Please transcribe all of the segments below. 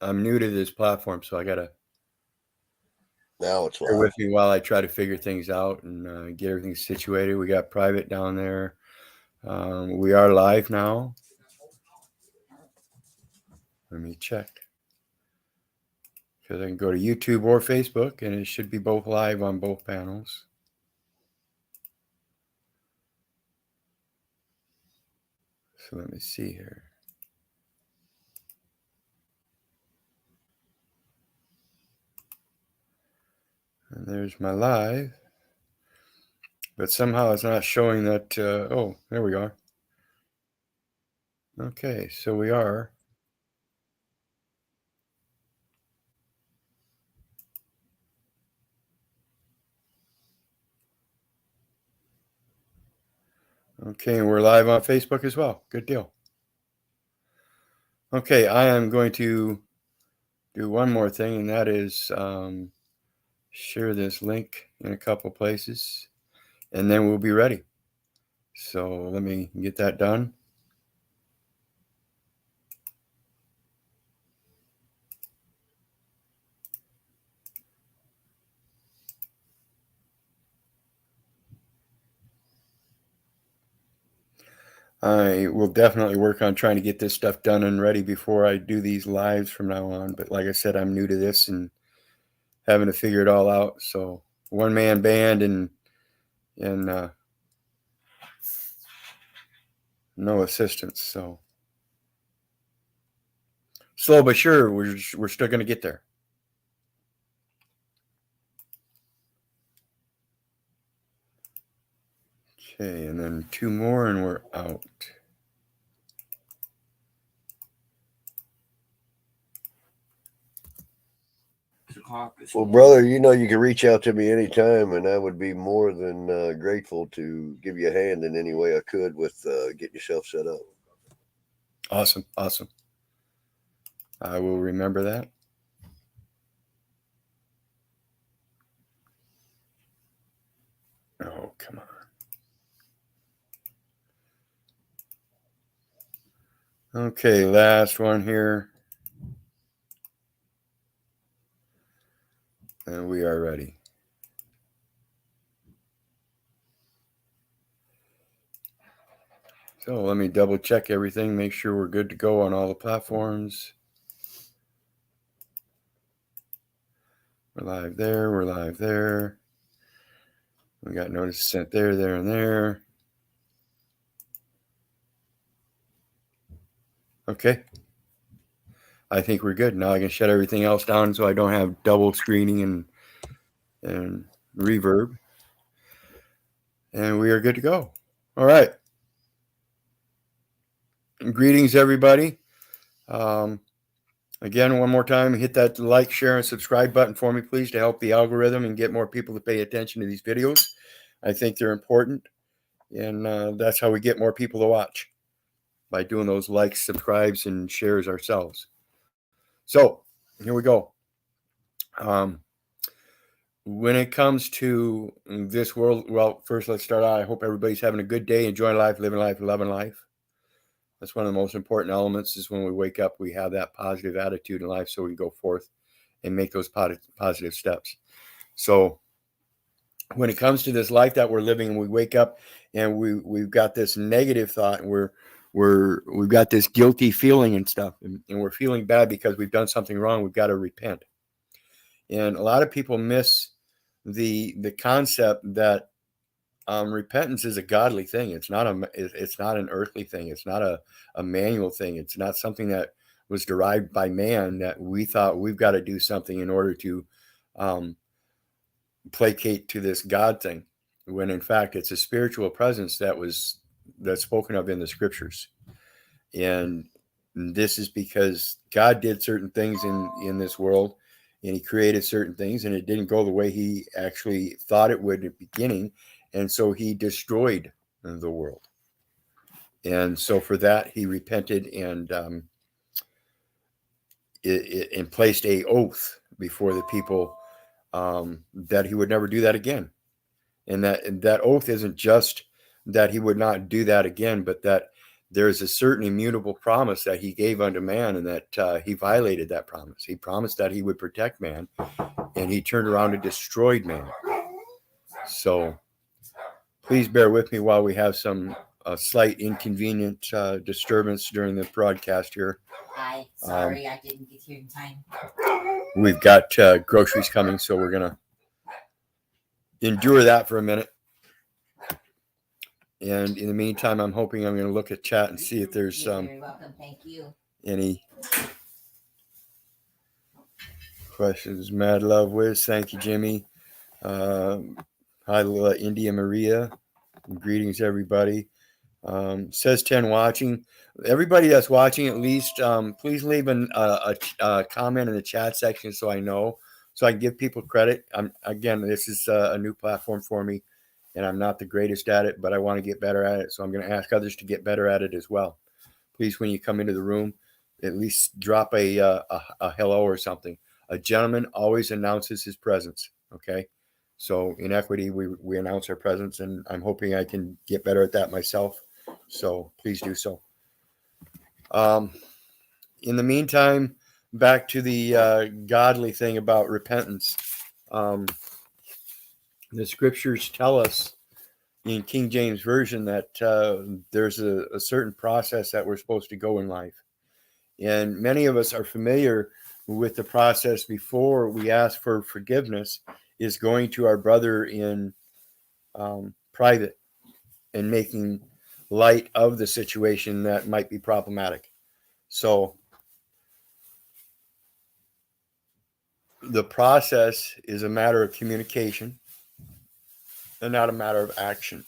I'm new to this platform, so I gotta Now it's bear live. with me while I try to figure things out and get everything situated. We got private down there. We are live now. Let me check because I can go to YouTube or Facebook, and it should be both live on both panels. So let me see here. And there's my live. But somehow it's not showing that. Oh, there we are. Okay, so we are. Okay, and we're live on Facebook as well. Good deal. Okay, I am going to do one more thing, and that is share this link in a couple places, and then we'll be ready. So let me get that done. I will definitely work on trying to get this stuff done and ready before I do these lives from now on. But like I said, I'm new to this and having to figure it all out. So one man band and no assistance. So slow but sure, we're still going to get there. Okay, and then two more, and we're out. Well, brother, you know you can reach out to me anytime, and I would be more than grateful to give you a hand in any way I could with getting yourself set up. Awesome, awesome. I will remember that. Oh, come on. Okay, last one here. And we are ready. So let me double check everything, make sure we're good to go on all the platforms. We're live there, we're live there. We got notice sent there, there, and there. Okay. I think we're good. Now I can shut everything else down so I don't have double screening and reverb. And we are good to go. All right. Greetings, everybody. Again, one more time, hit that like, share, and subscribe button for me, please, to help the algorithm and get more people to pay attention to these videos. I think they're important, and that's how we get more people to watch, by doing those likes, subscribes, and shares ourselves. So here we go. When it comes to this world, well, first let's start out. I hope everybody's having a good day, enjoying life, living life, loving life. That's one of the most important elements, is when we wake up, we have that positive attitude in life so we can go forth and make those positive steps. So when it comes to this life that we're living, and we wake up and we've got this negative thought, and we've got this guilty feeling and stuff, and we're feeling bad because we've done something wrong, we've got to repent. And a lot of people miss the concept that repentance is a godly thing. It's not an earthly thing. It's not a manual thing. It's not something that was derived by man, that we thought we've got to do something in order to placate to this God thing, when in fact it's a spiritual presence that's spoken of in the scriptures. And this is because God did certain things in this world, and he created certain things, and it didn't go the way he actually thought it would at the beginning. And so he destroyed the world. And so for that, he repented and placed a oath before the people that he would never do that again. And that oath isn't just that he would not do that again, but that there's a certain immutable promise that he gave unto man, and that he violated that promise. He promised that he would protect man, and he turned around and destroyed man. So please bear with me while we have some slight inconvenient disturbance during the broadcast here. Hi, sorry, I didn't get here in time. We've got groceries coming, so we're going to endure that for a minute. And in the meantime, I'm hoping I'm going to look at chat and see if there's You're very welcome. Thank you. Any questions. Mad Love Wiz, thank you, Jimmy. Hi, India Maria. Greetings, everybody. Says 10 watching. Everybody that's watching, at least, please leave a comment in the chat section so I know, so I can give people credit. Again, this is a new platform for me, and I'm not the greatest at it, but I want to get better at it. So I'm going to ask others to get better at it as well. Please, when you come into the room, at least drop a hello or something. A gentleman always announces his presence. Okay. So in Equity, we announce our presence, and I'm hoping I can get better at that myself. So please do so. In the meantime, back to the godly thing about repentance. The scriptures tell us in King James Version that there's a certain process that we're supposed to go in life. And many of us are familiar with the process before we ask for forgiveness is going to our brother in private and making light of the situation that might be problematic. So the process is a matter of communication and not a matter of action.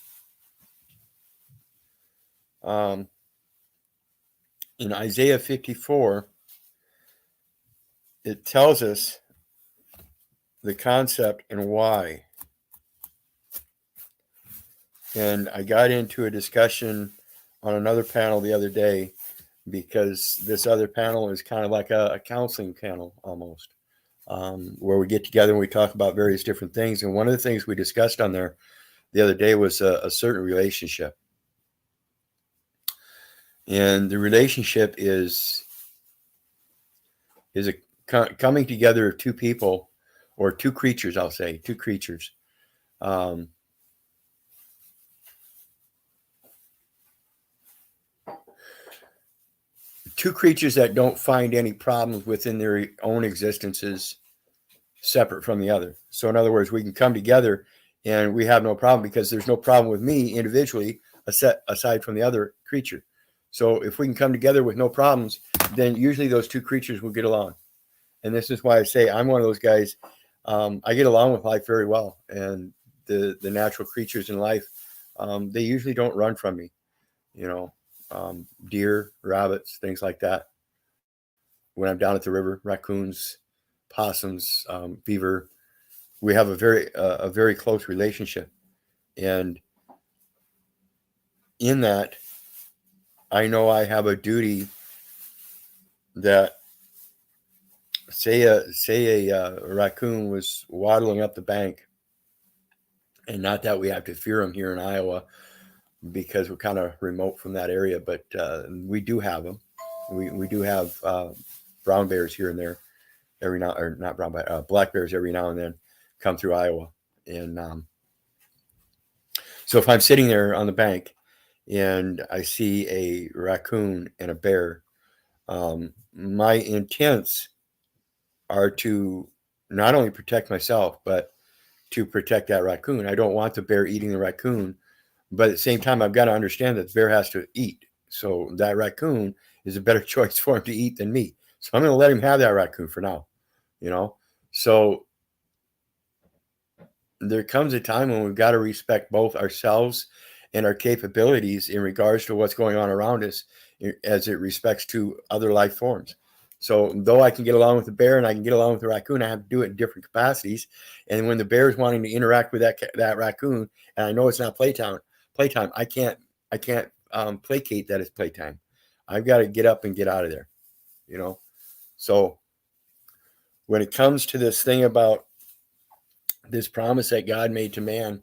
In Isaiah 54, it tells us the concept and why. And I got into a discussion on another panel the other day, because this other panel is kind of like a counseling panel almost, where we get together and we talk about various different things. And one of the things we discussed on there the other day was a certain relationship. And the relationship is a coming together of two people, or two creatures, I'll say, two creatures. Two creatures that don't find any problems within their own existences separate from the other. So in other words, we can come together and we have no problem because there's no problem with me individually aside from the other creature. So if we can come together with no problems, then usually those two creatures will get along. And this is why I say I'm one of those guys. I get along with life very well. And the natural creatures in life, they usually don't run from me, deer, rabbits, things like that. When I'm down at the river, raccoons, possums, beaver, we have a very close relationship. And in that, I know I have a duty that say a raccoon was waddling up the bank, and not that we have to fear them here in Iowa because we're kind of remote from that area, but we do have them. We do have brown bears here and there every now, or not brown bear, black bears every now and then come through Iowa. And so if I'm sitting there on the bank and I see a raccoon and a bear, my intents are to not only protect myself, but to protect that raccoon. I don't want the bear eating the raccoon, but at the same time, I've got to understand that the bear has to eat. So that raccoon is a better choice for him to eat than me. So I'm going to let him have that raccoon for now, So there comes a time when we've got to respect both ourselves and our capabilities in regards to what's going on around us as it respects to other life forms. So though I can get along with the bear and I can get along with the raccoon, I have to do it in different capacities. And when the bear is wanting to interact with that raccoon, and I know it's not playtime, I can't placate that it's playtime. I've got to get up and get out of there, So when it comes to this thing about this promise that God made to man,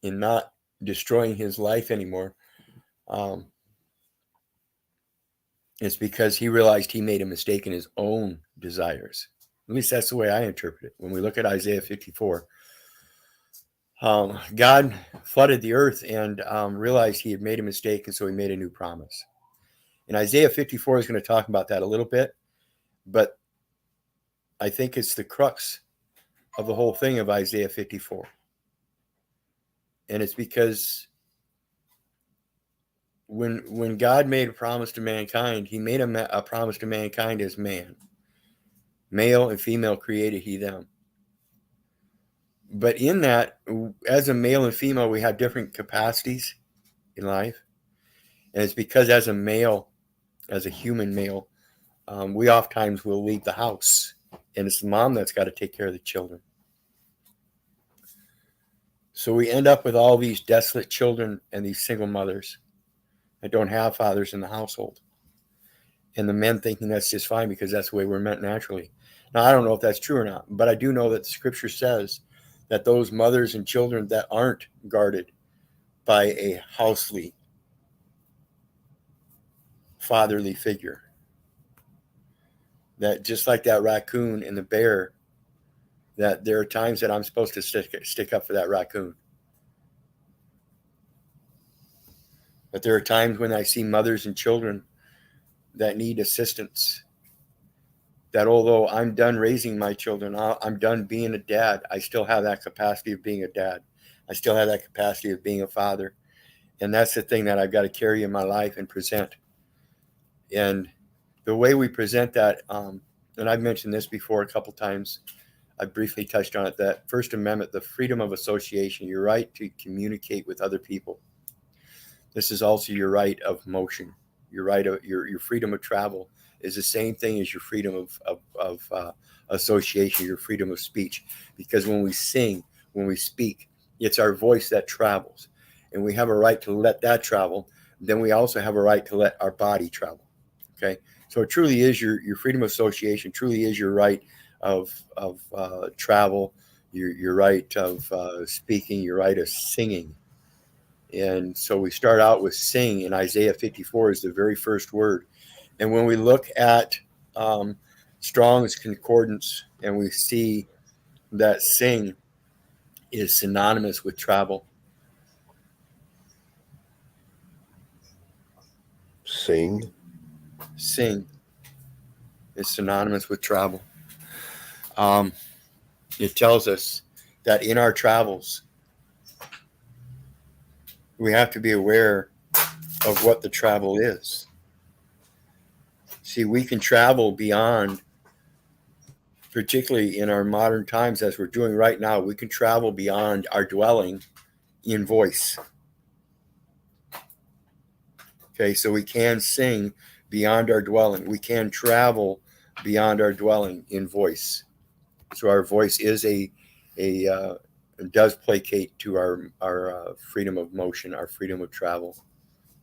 in not destroying his life anymore, It's because he realized he made a mistake in his own desires. At least that's the way I interpret it. When we look at Isaiah 54, God flooded the earth and realized he had made a mistake, and so he made a new promise. And Isaiah 54 is going to talk about that a little bit, but I think it's the crux of the whole thing of Isaiah 54. And it's because when God made a promise to mankind, he made a promise to mankind as man. Male and female created he them. But in that, as a male and female, we have different capacities in life. And it's because as a male, as a human male, we oftentimes will leave the house. And it's the mom that's got to take care of the children. So we end up with all these desolate children and these single mothers that don't have fathers in the household. And the men thinking that's just fine because that's the way we're meant naturally. Now, I don't know if that's true or not, but I do know that the scripture says that those mothers and children that aren't guarded by a housely, fatherly figure, that just like that raccoon and the bear, that there are times that I'm supposed to stick up for that raccoon. But there are times when I see mothers and children that need assistance, that although I'm done raising my children, I'm done being a dad, I still have that capacity of being a dad. I still have that capacity of being a father. And that's the thing that I've got to carry in my life and present. And the way we present that, and I've mentioned this before a couple times, I briefly touched on it, that First Amendment, the freedom of association, your right to communicate with other people. This is also your right of motion, your right of your freedom of travel is the same thing as your freedom of association, your freedom of speech. Because when we sing, when we speak, it's our voice that travels, and we have a right to let that travel. Then we also have a right to let our body travel. Okay, so it truly is your freedom of association. Truly is your right of travel, your right of speaking, your right of singing. And so we start out with sing, and Isaiah 54 is the very first word. And when we look at Strong's Concordance, and we see that sing is synonymous with travel. Sing is synonymous with travel. It tells us that in our travels, we have to be aware of what the travel is. See, we can travel beyond, particularly in our modern times, as we're doing right now, we can travel beyond our dwelling in voice. Okay, so we can sing beyond our dwelling. We can travel beyond our dwelling in voice. So our voice is does placate to our freedom of motion, our freedom of travel,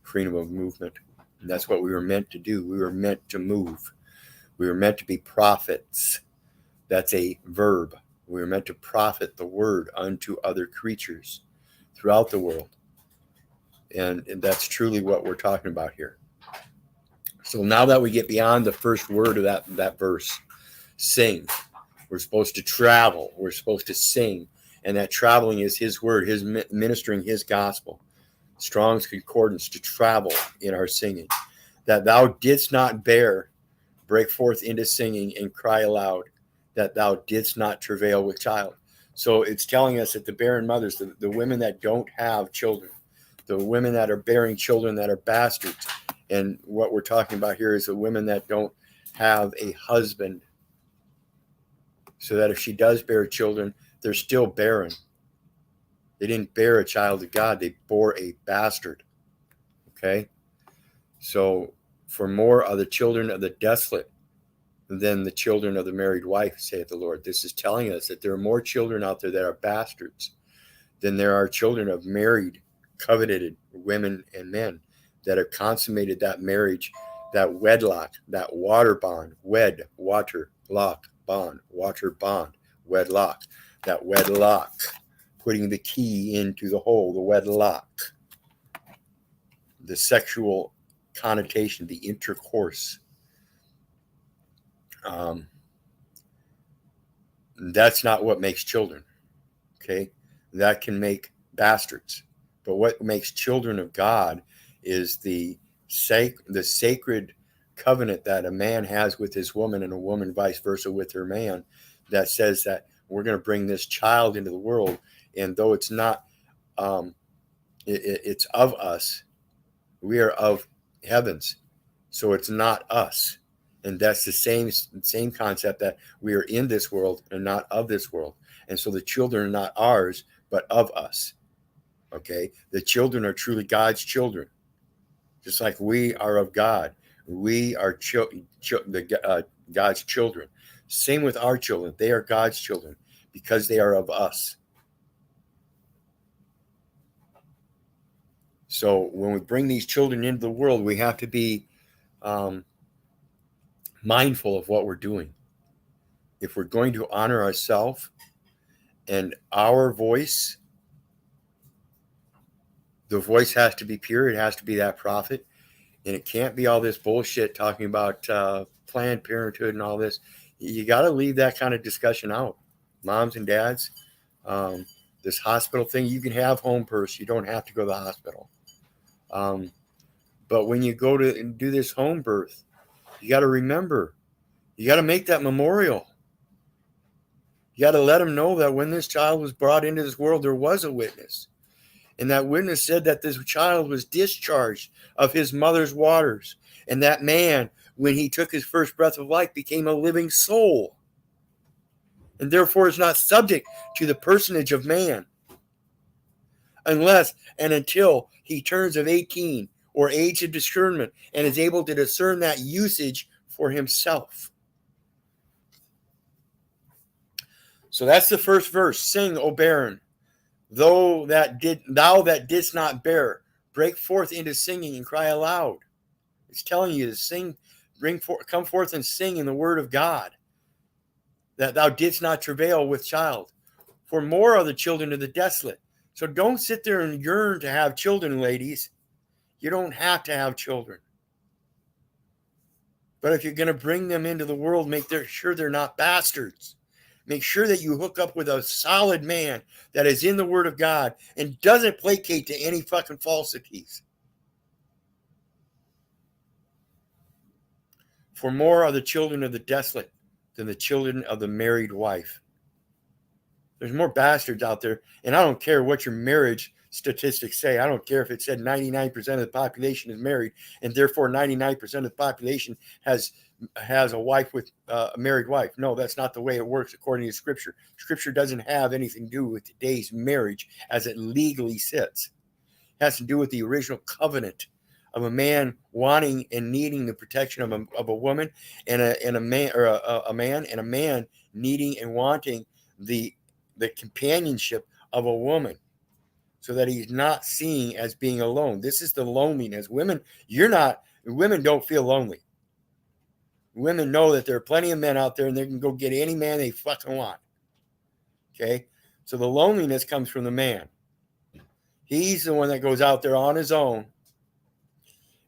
freedom of movement. And that's what we were meant to do. We were meant to move. We were meant to be prophets. That's a verb. We were meant to prophet the word unto other creatures throughout the world. And that's truly what we're talking about here. So now that we get beyond the first word of that verse, sing. We're supposed to travel. We're supposed to sing. And that traveling is his word, his ministering his gospel. Strong's Concordance, to travel in our singing. That thou didst not bear, break forth into singing and cry aloud, that thou didst not travail with child. So it's telling us that the barren mothers, the women that don't have children, the women that are bearing children that are bastards, and what we're talking about here is the women that don't have a husband, so that if she does bear children, they're still barren. They didn't bear a child of God. They bore a bastard. Okay? So, for more are the children of the desolate than the children of the married wife, saith the Lord. This is telling us that there are more children out there that are bastards than there are children of married, coveted women and men that have consummated that marriage, that wedlock, that water bond, wed, water, lock, bond, water, bond, wedlock, that wedlock, putting the key into the hole, the wedlock. the sexual connotation, the intercourse. That's not what makes children. Okay, that can make bastards. But what makes children of God is the sacred covenant that a man has with his woman and a woman vice versa with her man, that says that we're going to bring this child into the world, and though it's not, it's of us, we are of heavens, so it's not us. And that's the same concept, that we are in this world and not of this world. And so the children are not ours, but of us. Okay? The children are truly God's children. Just like we are of God. We are God's children. Same with our children. They are God's children because they are of us. So when we bring these children into the world, we have to be mindful of what we're doing. If we're going to honor ourselves and our voice, the voice has to be pure. It has to be that prophet. And it can't be all this bullshit talking about Planned Parenthood and all this. You got to leave that kind of discussion out. Moms and dads, this hospital thing, you can have home births. You don't have to go to the hospital. But when you go to do this home birth, you got to remember, you got to make that memorial. You got to let them know that when this child was brought into this world, there was a witness. And that witness said that this child was discharged of his mother's waters. And that man, when he took his first breath of life, became a living soul. And therefore is not subject to the personage of man. Unless and until he turns of 18 or age of discernment and is able to discern that usage for himself. So that's the first verse. Sing, O barren, thou that didst not bear, break forth into singing and cry aloud. It's telling you to sing, come forth and sing in the word of God, that thou didst not travail with child. For more are the children of the desolate. So don't sit there and yearn to have children, ladies. You don't have to have children. But if you're going to bring them into the world, make sure they're not bastards. Make sure that you hook up with a solid man that is in the Word of God and doesn't placate to any fucking falsities. For more are the children of the desolate than the children of the married wife. There's more bastards out there, and I don't care what your marriage statistics say. I don't care if it said 99% of the population is married, and therefore 99% of the population has a wife with a married wife. No, that's not the way it works according to Scripture. Scripture doesn't have anything to do with today's marriage as it legally sits. It has to do with the original covenant of a man wanting and needing the protection of a woman, and a man, or a man and a man needing and wanting the companionship of a woman, so that he's not seen as being alone. This is the loneliness. Women don't feel lonely. Women know that there are plenty of men out there and they can go get any man they fucking want. Okay? So the loneliness comes from the man. He's the one that goes out there on his own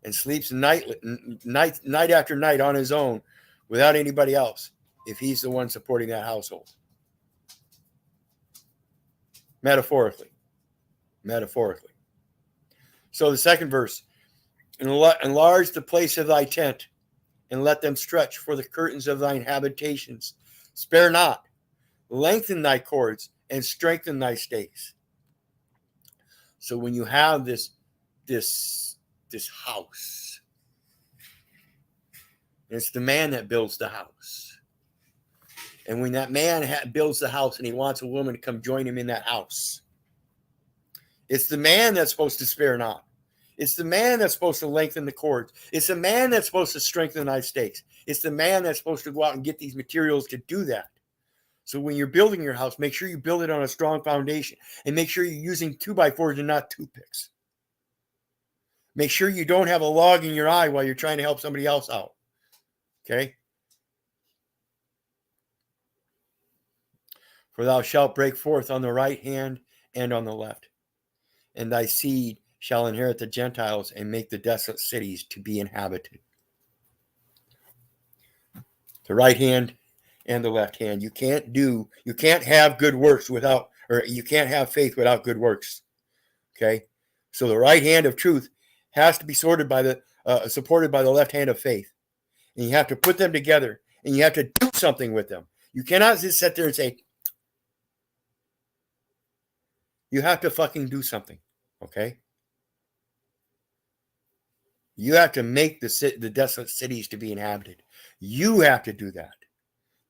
and sleeps night after night on his own without anybody else, if he's the one supporting that household. Metaphorically. So the second verse, enlarge the place of thy tent, and let them stretch for the curtains of thine habitations. Spare not, lengthen thy cords, and strengthen thy stakes. So when you have this house, it's the man that builds the house. And when that man builds the house and he wants a woman to come join him in that house, it's the man that's supposed to spare not. It's the man that's supposed to lengthen the cords. It's the man that's supposed to strengthen thy stakes. It's the man that's supposed to go out and get these materials to do that. So when you're building your house, make sure you build it on a strong foundation, and make sure you're using 2x4s and not toothpicks. Make sure you don't have a log in your eye while you're trying to help somebody else out. Okay? For thou shalt break forth on the right hand and on the left, and thy seed shall inherit the Gentiles and make the desolate cities to be inhabited. The right hand and the left hand. You can't have good works without, or you can't have faith without good works. Okay. So the right hand of truth has to be supported by the left hand of faith. And you have to put them together and you have to do something with them. You cannot just sit there and say, you have to fucking do something. Okay. You have to make the desolate cities to be inhabited. You have to do that.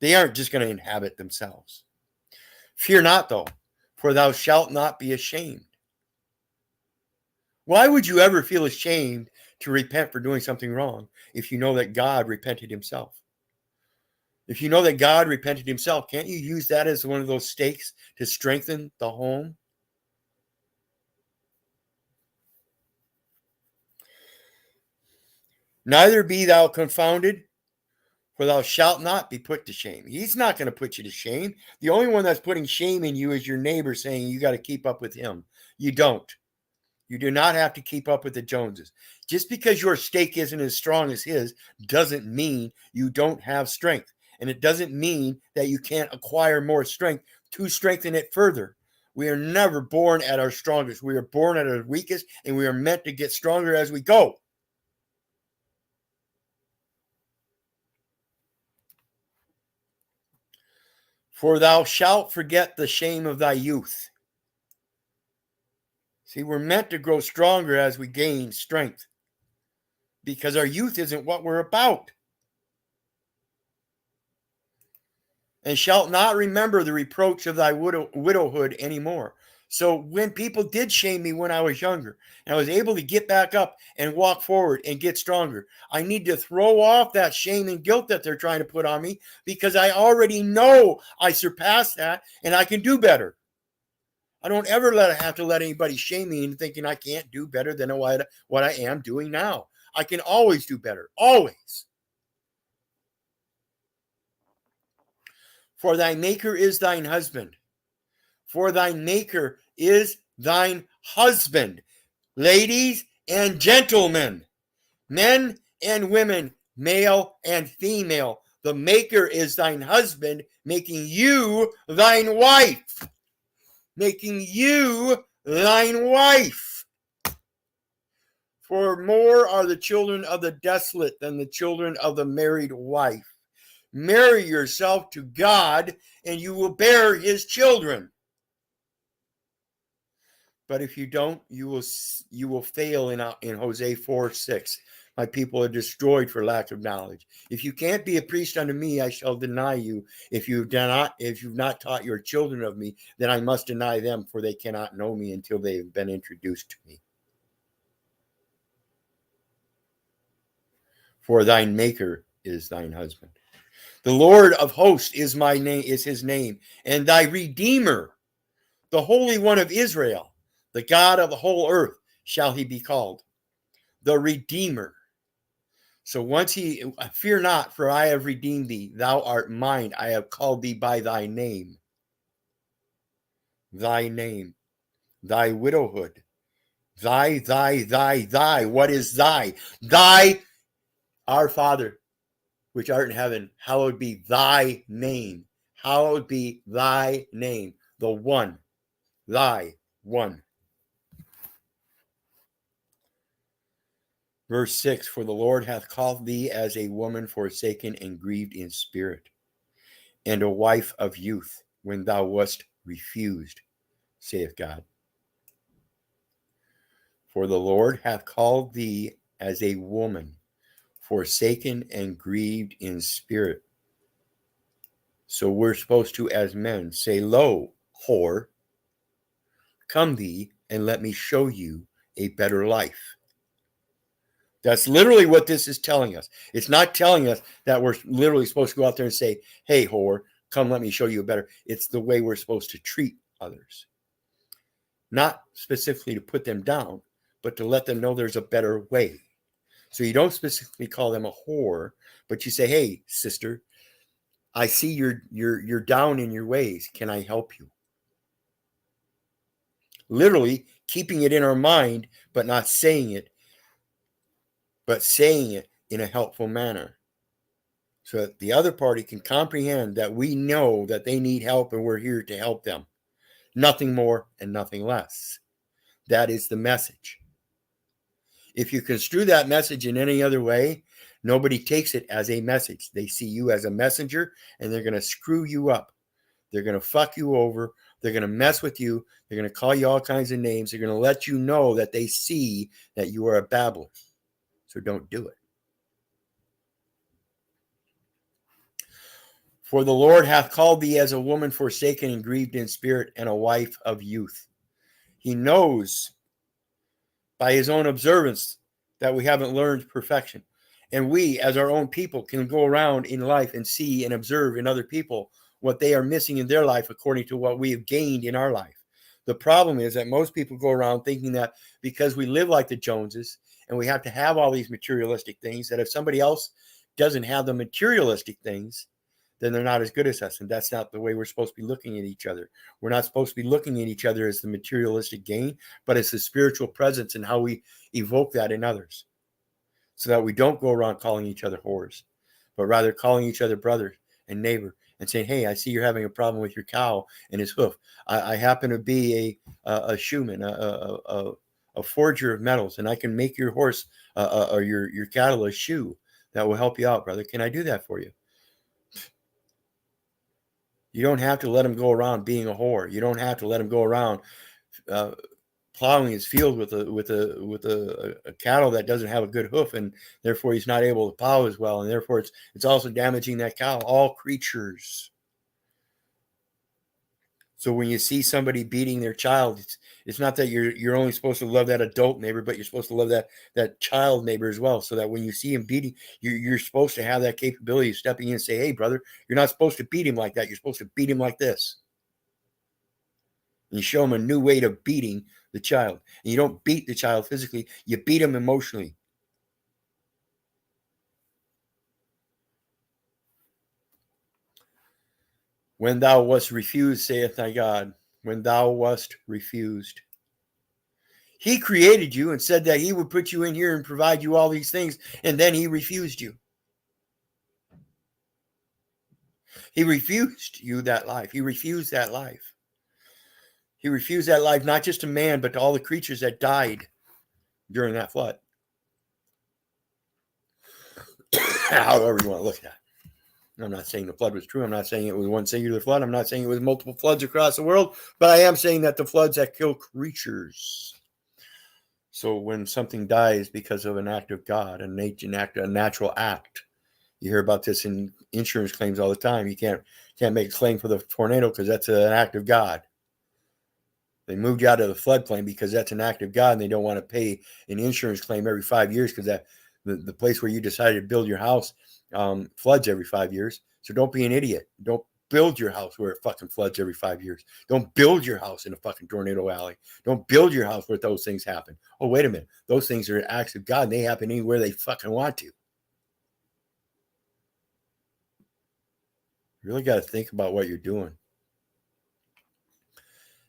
They aren't just going to inhabit themselves. Fear not, though, for thou shalt not be ashamed. Why would you ever feel ashamed to repent for doing something wrong if you know that God repented himself? If you know that God repented himself, can't you use that as one of those stakes to strengthen the home? Neither be thou confounded, for thou shalt not be put to shame. He's not going to put you to shame. The only one that's putting shame in you is your neighbor saying you got to keep up with him. You don't. You do not have to keep up with the Joneses. Just because your stake isn't as strong as his doesn't mean you don't have strength. And it doesn't mean that you can't acquire more strength to strengthen it further. We are never born at our strongest. We are born at our weakest, and we are meant to get stronger as we go. For thou shalt forget the shame of thy youth. See, we're meant to grow stronger as we gain strength, because our youth isn't what we're about. And shalt not remember the reproach of thy widowhood anymore. So when people did shame me when I was younger, and I was able to get back up and walk forward and get stronger, I need to throw off that shame and guilt that they're trying to put on me, because I already know I surpassed that and I can do better. I don't ever have to let anybody shame me into thinking I can't do better than what I am doing now. I can always do better. Always. For thy maker is thine husband. For thy maker is thine husband. Ladies and gentlemen, men and women, male and female, the maker is thine husband, making you thine wife. Making you thine wife. For more are the children of the desolate than the children of the married wife. Marry yourself to God, and you will bear his children. But if you don't, you will fail in Hosea 4:6. My people are destroyed for lack of knowledge. If you can't be a priest unto me, I shall deny you. If you've not taught your children of me, then I must deny them, for they cannot know me until they have been introduced to me. For thine maker is thine husband. The Lord of hosts is his name, and thy Redeemer, the Holy One of Israel, the God of the whole earth, shall he be called. The Redeemer. So fear not, for I have redeemed thee. Thou art mine. I have called thee by thy name. Thy name. Thy widowhood. Thy. What is thy? Thy, our Father, which art in heaven, hallowed be thy name. Hallowed be thy name. The one. Thy one. Verse 6, for the Lord hath called thee as a woman forsaken and grieved in spirit, and a wife of youth, when thou wast refused, saith God. For the Lord hath called thee as a woman forsaken and grieved in spirit. So we're supposed to, as men, say, lo, whore, come thee, and let me show you a better life. That's literally what this is telling us. It's not telling us that we're literally supposed to go out there and say, hey, whore, come let me show you a better. It's the way we're supposed to treat others. Not specifically to put them down, but to let them know there's a better way. So you don't specifically call them a whore, but you say, hey, sister, I see you're down in your ways. Can I help you? Literally, keeping it in our mind, but not saying it, but saying it in a helpful manner. So that the other party can comprehend that we know that they need help and we're here to help them. Nothing more and nothing less. That is the message. If you construe that message in any other way, nobody takes it as a message. They see you as a messenger, and they're going to screw you up. They're going to fuck you over. They're going to mess with you. They're going to call you all kinds of names. They're going to let you know that they see that you are a babbler. So don't do it. For the Lord hath called thee as a woman forsaken and grieved in spirit, and a wife of youth. He knows by his own observance that we haven't learned perfection. And we, as our own people, can go around in life and see and observe in other people what they are missing in their life according to what we have gained in our life. The problem is that most people go around thinking that because we live like the Joneses and we have to have all these materialistic things, that if somebody else doesn't have the materialistic things, then they're not as good as us. And that's not the way we're supposed to be looking at each other. We're not supposed to be looking at each other as the materialistic gain, but as the spiritual presence and how we evoke that in others. So that we don't go around calling each other whores, but rather calling each other brother and neighbor and saying, hey, I see you're having a problem with your cow and his hoof. I happen to be a shoeman, a forger of metals, and I can make your horse or your cattle a shoe that will help you out, brother. Can I do that for you? You don't have to let him go around being a whore. You don't have to let him go around plowing his field with a cattle that doesn't have a good hoof, and therefore he's not able to plow as well, and therefore it's also damaging that cow. All creatures. So when you see somebody beating their child, it's not that you're only supposed to love that adult neighbor, but you're supposed to love that child neighbor as well. So that when you see him beating, you're supposed to have that capability of stepping in and say, hey, brother, you're not supposed to beat him like that. You're supposed to beat him like this. And you show him a new way of beating the child. And you don't beat the child physically, you beat him emotionally. When thou wast refused, saith thy God, when thou wast refused. He created you and said that he would put you in here and provide you all these things, and then he refused you. He refused you that life. He refused that life. He refused that life not just to man, but to all the creatures that died during that flood. However you want to look at that. I'm not saying the flood was true. I'm not saying it was one singular flood. I'm not saying it was multiple floods across the world, but I am saying that the floods that kill creatures. So when something dies because of an act of God, a natural act, you hear about this in insurance claims all the time. You can't make a claim for the tornado because that's an act of God. They moved you out of the floodplain because that's an act of God, and they don't want to pay an insurance claim every 5 years because that the place where you decided to build your house floods every 5 years. So don't be an idiot. Don't build your house where it fucking floods every 5 years. Don't build your house in a fucking tornado alley. Don't build your house where those things happen. Oh, wait a minute. Those things are acts of God, and they happen anywhere they fucking want to. You really got to think about what you're doing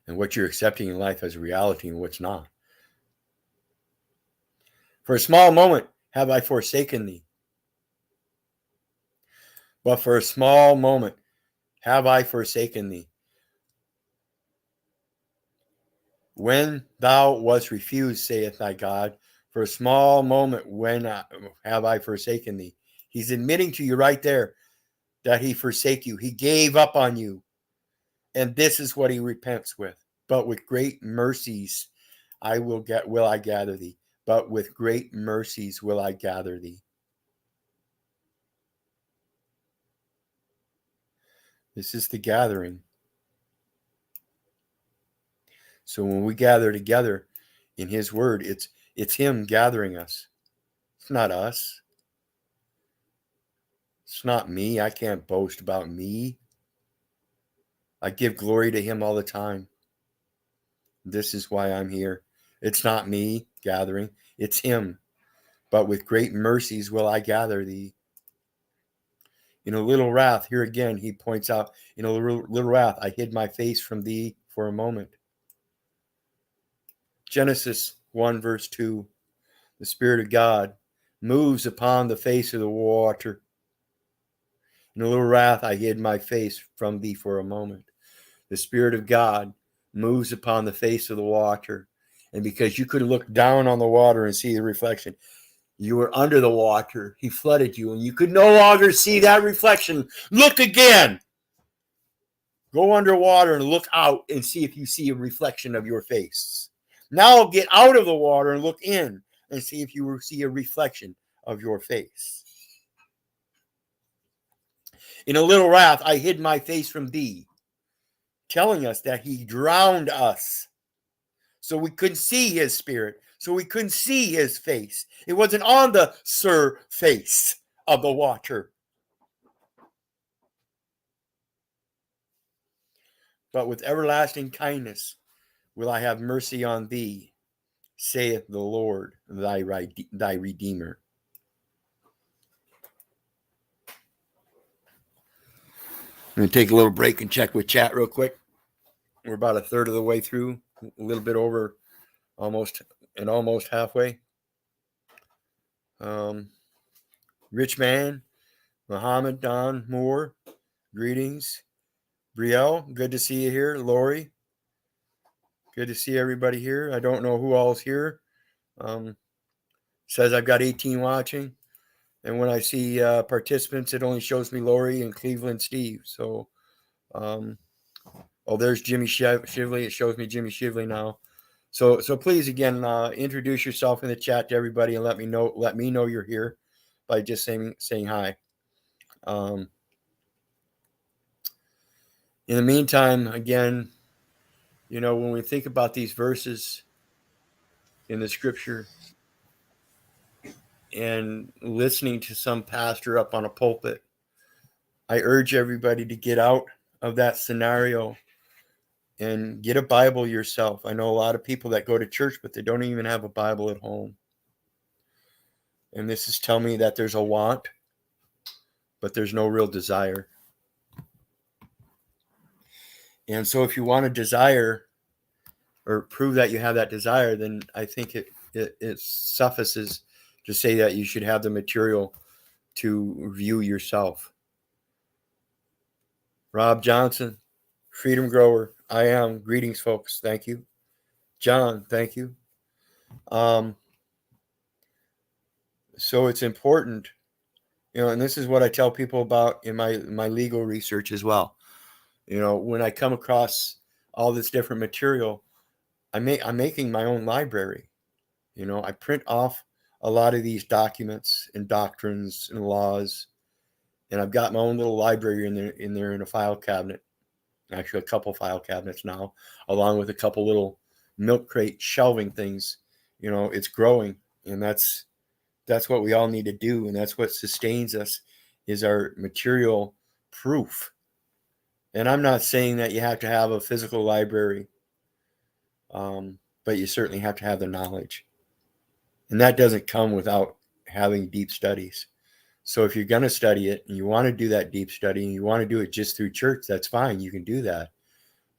and what you're accepting in life as a reality and what's not. For a small moment have I forsaken thee. But for a small moment have I forsaken thee. When thou wast refused, saith thy God, for a small moment when have I forsaken thee. He's admitting to you right there that he forsake you. He gave up on you. And this is what he repents with. But with great mercies will I gather thee. But with great mercies will I gather thee. This is the gathering. So when we gather together in his word, it's him gathering us. It's not us. It's not me. I can't boast about me. I give glory to him all the time. This is why I'm here. It's not me gathering. It's him. But with great mercies will I gather thee. In a little wrath, here again, he points out, in a little wrath, I hid my face from thee for a moment. Genesis 1 verse 2. The Spirit of God moves upon the face of the water. In a little wrath I hid my face from thee for a moment. The Spirit of God moves upon the face of the water. And because you could look down on the water and see the reflection, you were under the water. He flooded you and you could no longer see that reflection. Look again. Go underwater and look out and see if you see a reflection of your face. Now get out of the water and look in and see if you will see a reflection of your face. In a little wrath, I hid my face from thee, telling us that he drowned us. So we couldn't see his spirit. So we couldn't see his face. It wasn't on the surface of the water. But with everlasting kindness will I have mercy on thee, saith the Lord, thy Redeemer. I'm going to take a little break and check with chat real quick. We're about a third of the way through, a little bit over, almost halfway. Rich Man, Muhammad Don Moore, greetings. Brielle, good to see you here. Lori, good to see everybody here. I don't know who all's here. Says I've got 18 watching. And when I see participants, it only shows me Lori and Cleveland Steve. So, there's Jimmy Shively. It shows me Jimmy Shively now. So please, again, introduce yourself in the chat to everybody and let me know you're here by just saying hi. In the meantime, again, when we think about these verses in the scripture and listening to some pastor up on a pulpit, I urge everybody to get out of that scenario and get a Bible yourself. I know a lot of people that go to church, but they don't even have a Bible at home. And this is telling me that there's a want, but there's no real desire. And so if you want to desire or prove that you have that desire, then I think it suffices to say that you should have the material to view yourself. Rob Johnson, Freedom Grower, I am. Greetings, folks. Thank you. John, thank you. So it's important, and this is what I tell people about in my legal research as well. When I come across all this different material, I'm making my own library. I print off a lot of these documents and doctrines and laws, and I've got my own little library in there in a file cabinet. Actually, a couple file cabinets now, along with a couple little milk crate shelving things. It's growing, and that's what we all need to do, and that's what sustains us is our material proof. And I'm not saying that you have to have a physical library, but you certainly have to have the knowledge. And that doesn't come without having deep studies. So if you're going to study it and you want to do that deep study and you want to do it just through church, that's fine. You can do that.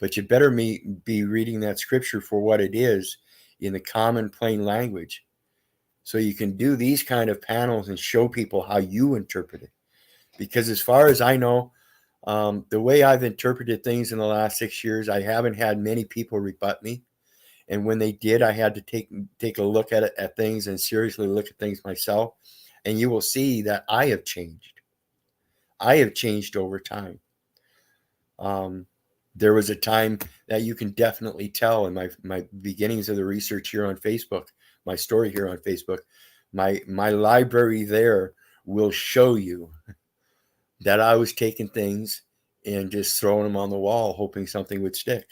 But you better be reading that scripture for what it is in the common plain language. So you can do these kind of panels and show people how you interpret it. Because as far as I know, the way I've interpreted things in the last 6 years, I haven't had many people rebut me. And when they did, I had to take a look at things and seriously look at things myself. And you will see that I have changed. I have changed over time. There was a time that you can definitely tell in my beginnings of the research here on Facebook, my story here on Facebook, my library there will show you that I was taking things and just throwing them on the wall, hoping something would stick.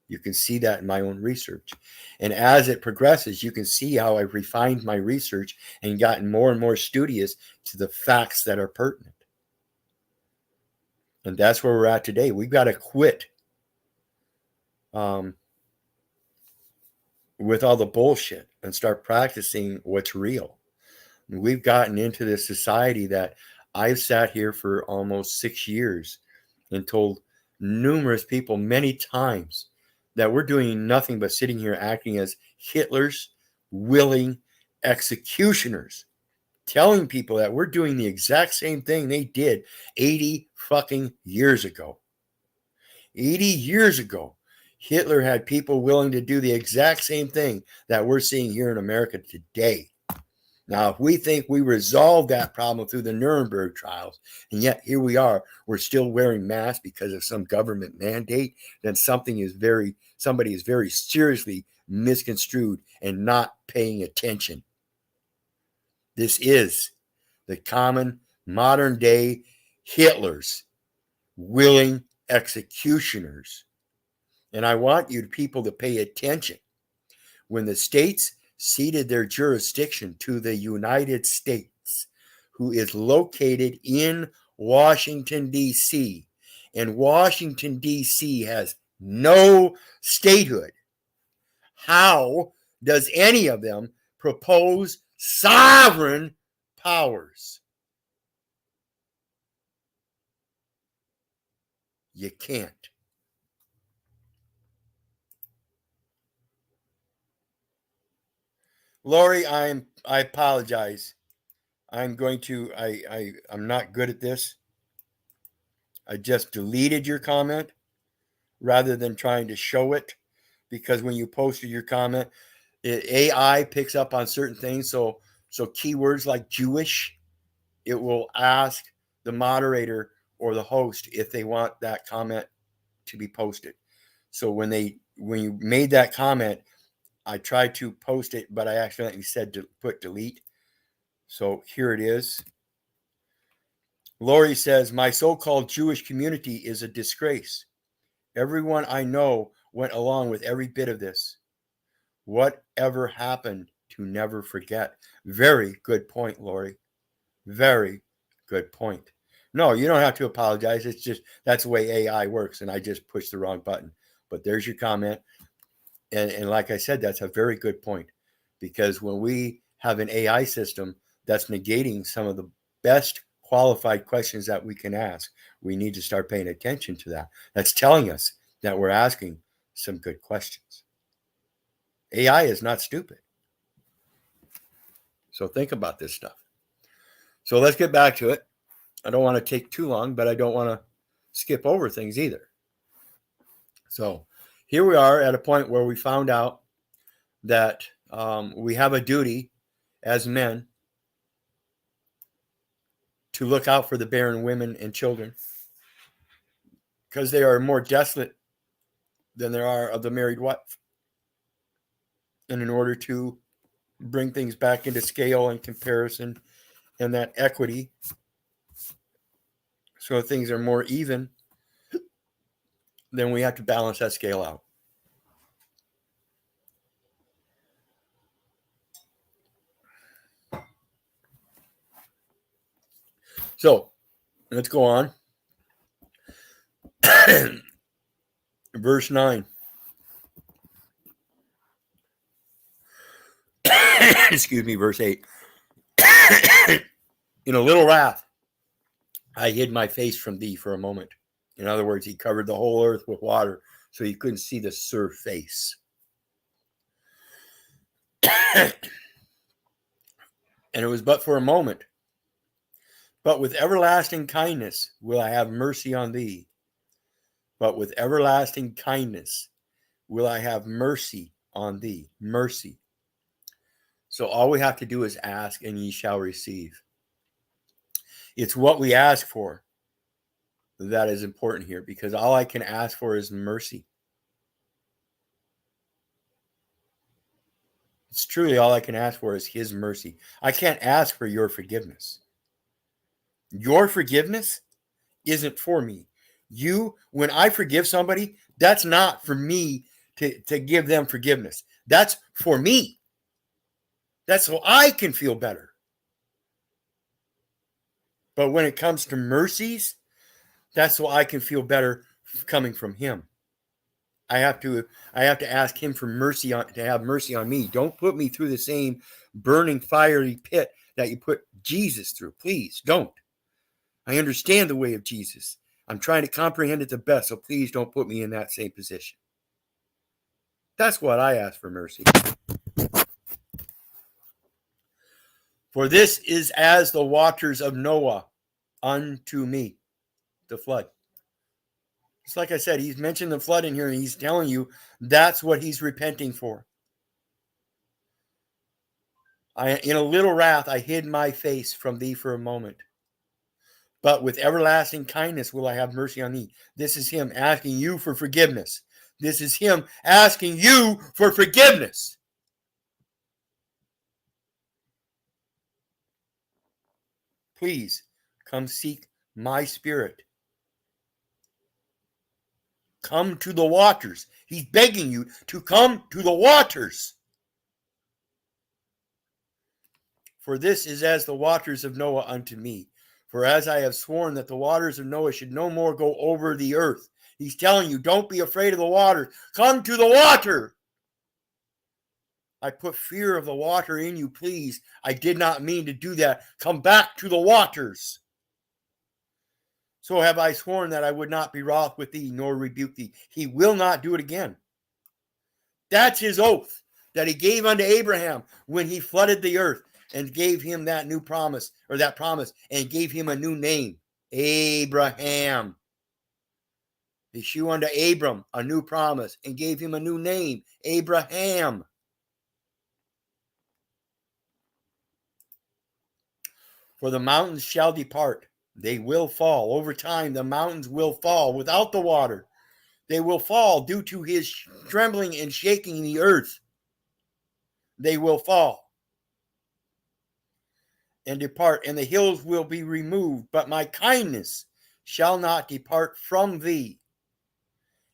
You can see that in my own research. And as it progresses, you can see how I've refined my research and gotten more and more studious to the facts that are pertinent. And that's where we're at today. We've got to quit with all the bullshit and start practicing what's real. And we've gotten into this society that I've sat here for almost 6 years and told numerous people many times that we're doing nothing but sitting here acting as Hitler's willing executioners, telling people that we're doing the exact same thing they did 80 fucking years ago. 80 years ago, Hitler had people willing to do the exact same thing that we're seeing here in America today. Now, if we think we resolved that problem through the Nuremberg trials, and yet here we are, we're still wearing masks because of some government mandate, then somebody is very seriously misconstrued and not paying attention. This is the common modern day Hitler's willing executioners. And I want you people to pay attention. When the states ceded their jurisdiction to the United States, who is located in Washington, D.C., and Washington, D.C. has no statehood, how does any of them propose sovereign powers? You can't. Lori, I apologize. I'm not good at this. I just deleted your comment rather than trying to show it, because when you posted your comment, AI picks up on certain things. So keywords like Jewish, it will ask the moderator or the host if they want that comment to be posted. So when you made that comment, I tried to post it, but I accidentally said to put delete. So here it is. Lori says, my so-called Jewish community is a disgrace. Everyone I know went along with every bit of this. Whatever happened to never forget? Very good point, Lori. Very good point. No, you don't have to apologize. It's just that's the way AI works, and I just pushed the wrong button. But there's your comment. And like I said, that's a very good point, because when we have an AI system that's negating some of the best qualified questions that we can ask, we need to start paying attention to that. That's telling us that we're asking some good questions. AI is not stupid. So think about this stuff. So let's get back to it. I don't want to take too long, but I don't want to skip over things either. So here we are at a point where we found out that we have a duty as men to look out for the barren women and children, because they are more desolate than there are of the married wife. And in order to bring things back into scale and comparison and that equity, so things are more even, then we have to balance that scale out. So let's go on. Verse 9. Excuse me, verse 8. In a little wrath, I hid my face from thee for a moment. In other words, he covered the whole earth with water so you couldn't see the surface. And it was but for a moment. But with everlasting kindness will I have mercy on thee. But with everlasting kindness will I have mercy on thee. Mercy. So all we have to do is ask, and ye shall receive. It's what we ask for that is important here, because all I can ask for is mercy. It's truly all I can ask for is his mercy. I can't ask for your forgiveness. Your forgiveness isn't for me. When I forgive somebody, that's not for me to give them forgiveness. That's for me. That's so I can feel better. But when it comes to mercies, that's so I can feel better coming from him. I have to ask him for mercy to have mercy on me. Don't put me through the same burning fiery pit that you put Jesus through. Please don't. I understand the way of Jesus. I'm trying to comprehend it the best, so please don't put me in that same position. That's what I ask for mercy. For this is as the waters of Noah unto me, the flood. Just like I said, he's mentioned the flood in here, and he's telling you that's what he's repenting for. In a little wrath, I hid my face from thee for a moment. But with everlasting kindness will I have mercy on thee. This is him asking you for forgiveness. This is him asking you for forgiveness. Please come seek my spirit. Come to the waters. He's begging you to come to the waters. For this is as the waters of Noah unto me. For as I have sworn that the waters of Noah should no more go over the earth. He's telling you, don't be afraid of the water. Come to the water. I put fear of the water in you, please. I did not mean to do that. Come back to the waters. So have I sworn that I would not be wroth with thee, nor rebuke thee. He will not do it again. That's his oath that he gave unto Abraham when he flooded the earth and gave him that new promise, or that promise, and gave him a new name, Abraham. He shew unto Abram a new promise and gave him a new name, Abraham. For the mountains shall depart. They will fall. Over time, the mountains will fall without the water. They will fall due to his trembling and shaking the earth. They will fall and depart, and the hills will be removed. But my kindness shall not depart from thee.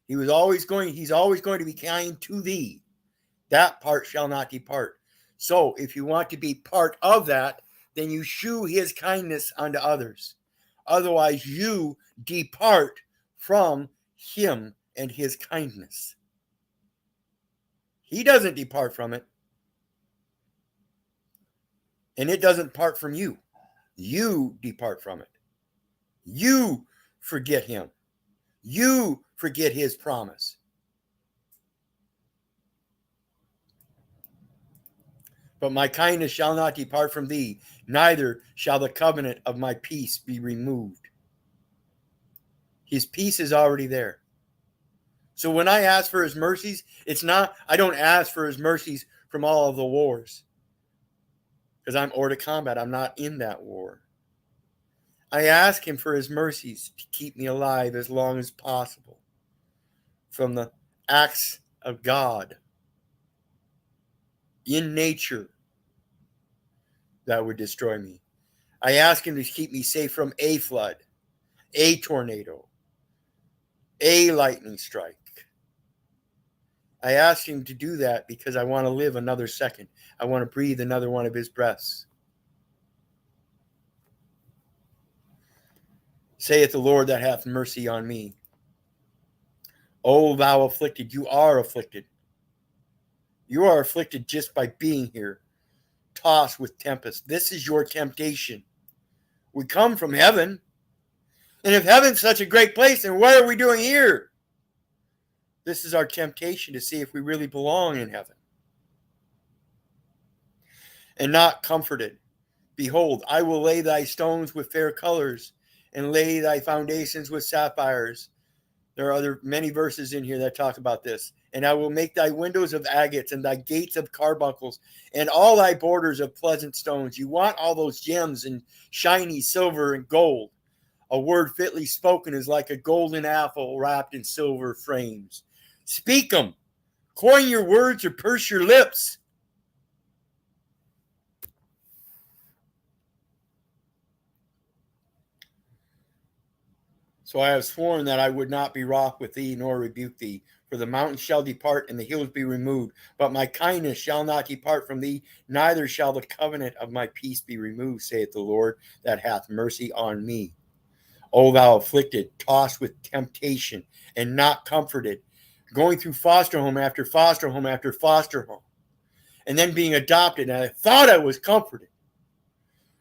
He's always going to be kind to thee. That part shall not depart. So if you want to be part of that, then you shew his kindness unto others. Otherwise, you depart from him and his kindness. He doesn't depart from it. And it doesn't part from you. You depart from it. You forget him. You forget his promise. But my kindness shall not depart from thee, neither shall the covenant of my peace be removed. His peace is already there. So when I ask for his mercies, I don't ask for his mercies from all of the wars. Because I'm hors de combat. I'm not in that war. I ask him for his mercies to keep me alive as long as possible from the acts of God in nature that would destroy me. I ask him to keep me safe from a flood, a tornado, a lightning strike. I ask him to do that because I want to live another second. I want to breathe another one of his breaths. Saith the Lord that hath mercy on me. O thou afflicted, you are afflicted. You are afflicted just by being here, tossed with tempest. This is your temptation. We come from heaven. And if heaven's such a great place, then what are we doing here? This is our temptation to see if we really belong in heaven. And not comforted. Behold, I will lay thy stones with fair colors, and lay thy foundations with sapphires. There are many verses in here that talk about this. And I will make thy windows of agates, and thy gates of carbuncles, and all thy borders of pleasant stones. You want all those gems and shiny silver and gold. A word fitly spoken is like a golden apple wrapped in silver frames. Speak them. Coin your words or purse your lips. So I have sworn that I would not be wroth with thee, nor rebuke thee. For the mountains shall depart, and the hills be removed. But my kindness shall not depart from thee, neither shall the covenant of my peace be removed, saith the Lord that hath mercy on me. O thou afflicted, tossed with temptation, and not comforted, going through foster home after foster home after foster home, and then being adopted, and I thought I was comforted.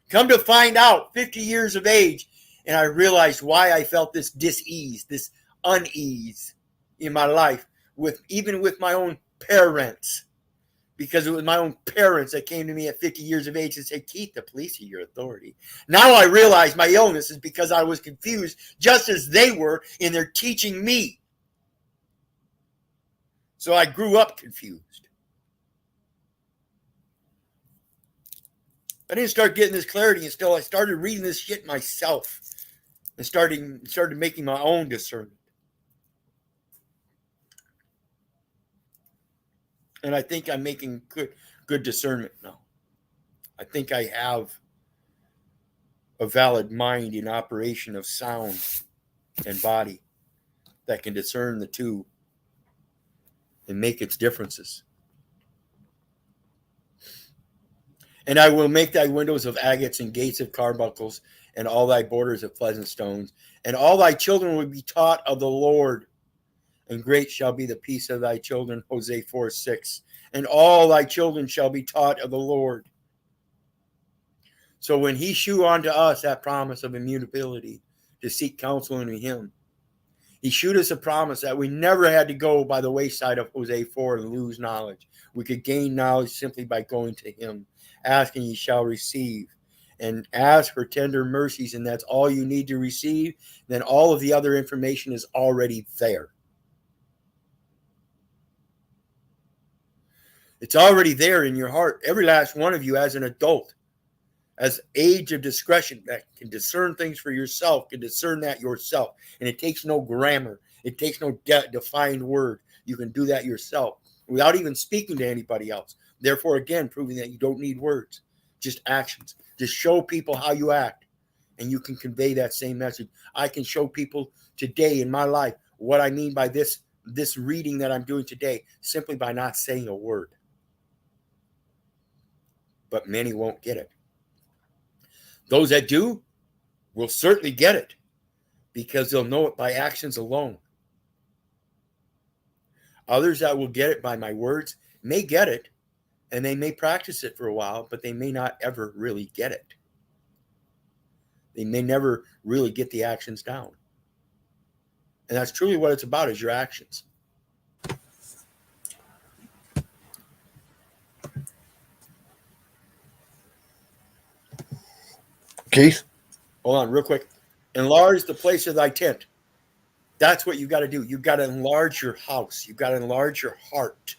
Come to find out, 50 years of age, and I realized why I felt this dis-ease, this unease in my life, even with my own parents, because it was my own parents that came to me at 50 years of age and said, Keith, the police are your authority. Now I realize my illness is because I was confused just as they were in their teaching me. So I grew up confused. I didn't start getting this clarity until I started reading this shit myself and started making my own discernment. And I think I'm making good discernment now. I think I have a valid mind in operation of sound and body that can discern the two and make its differences. And I will make thy windows of agates and gates of carbuncles, and all thy borders of pleasant stones, and all thy children will be taught of the Lord, and great shall be the peace of thy children, Hosea 4:6. And all thy children shall be taught of the Lord. So when he shewed unto us that promise of immutability to seek counsel in him, he shewed us a promise that we never had to go by the wayside of Hosea 4 and lose knowledge. We could gain knowledge simply by going to him. Asking, ye shall receive. And ask for tender mercies, and that's all you need to receive. Then all of the other information is already there. It's already there in your heart. Every last one of you as an adult, as age of discretion, that can discern things for yourself, can discern that yourself. And it takes no grammar. It takes no defined word. You can do that yourself without even speaking to anybody else. Therefore, again, proving that you don't need words, just actions. Just show people how you act, and you can convey that same message. I can show people today in my life what I mean by this reading that I'm doing today, simply by not saying a word. But many won't get it. Those that do will certainly get it, because they'll know it by actions alone. Others that will get it by my words may get it, and they may practice it for a while, but they may not ever really get it. They may never really get the actions down. And that's truly what it's about, is your actions. Keith? Hold on real quick. Enlarge the place of thy tent. That's what you got to do. You got to enlarge your house. You got to enlarge your heart.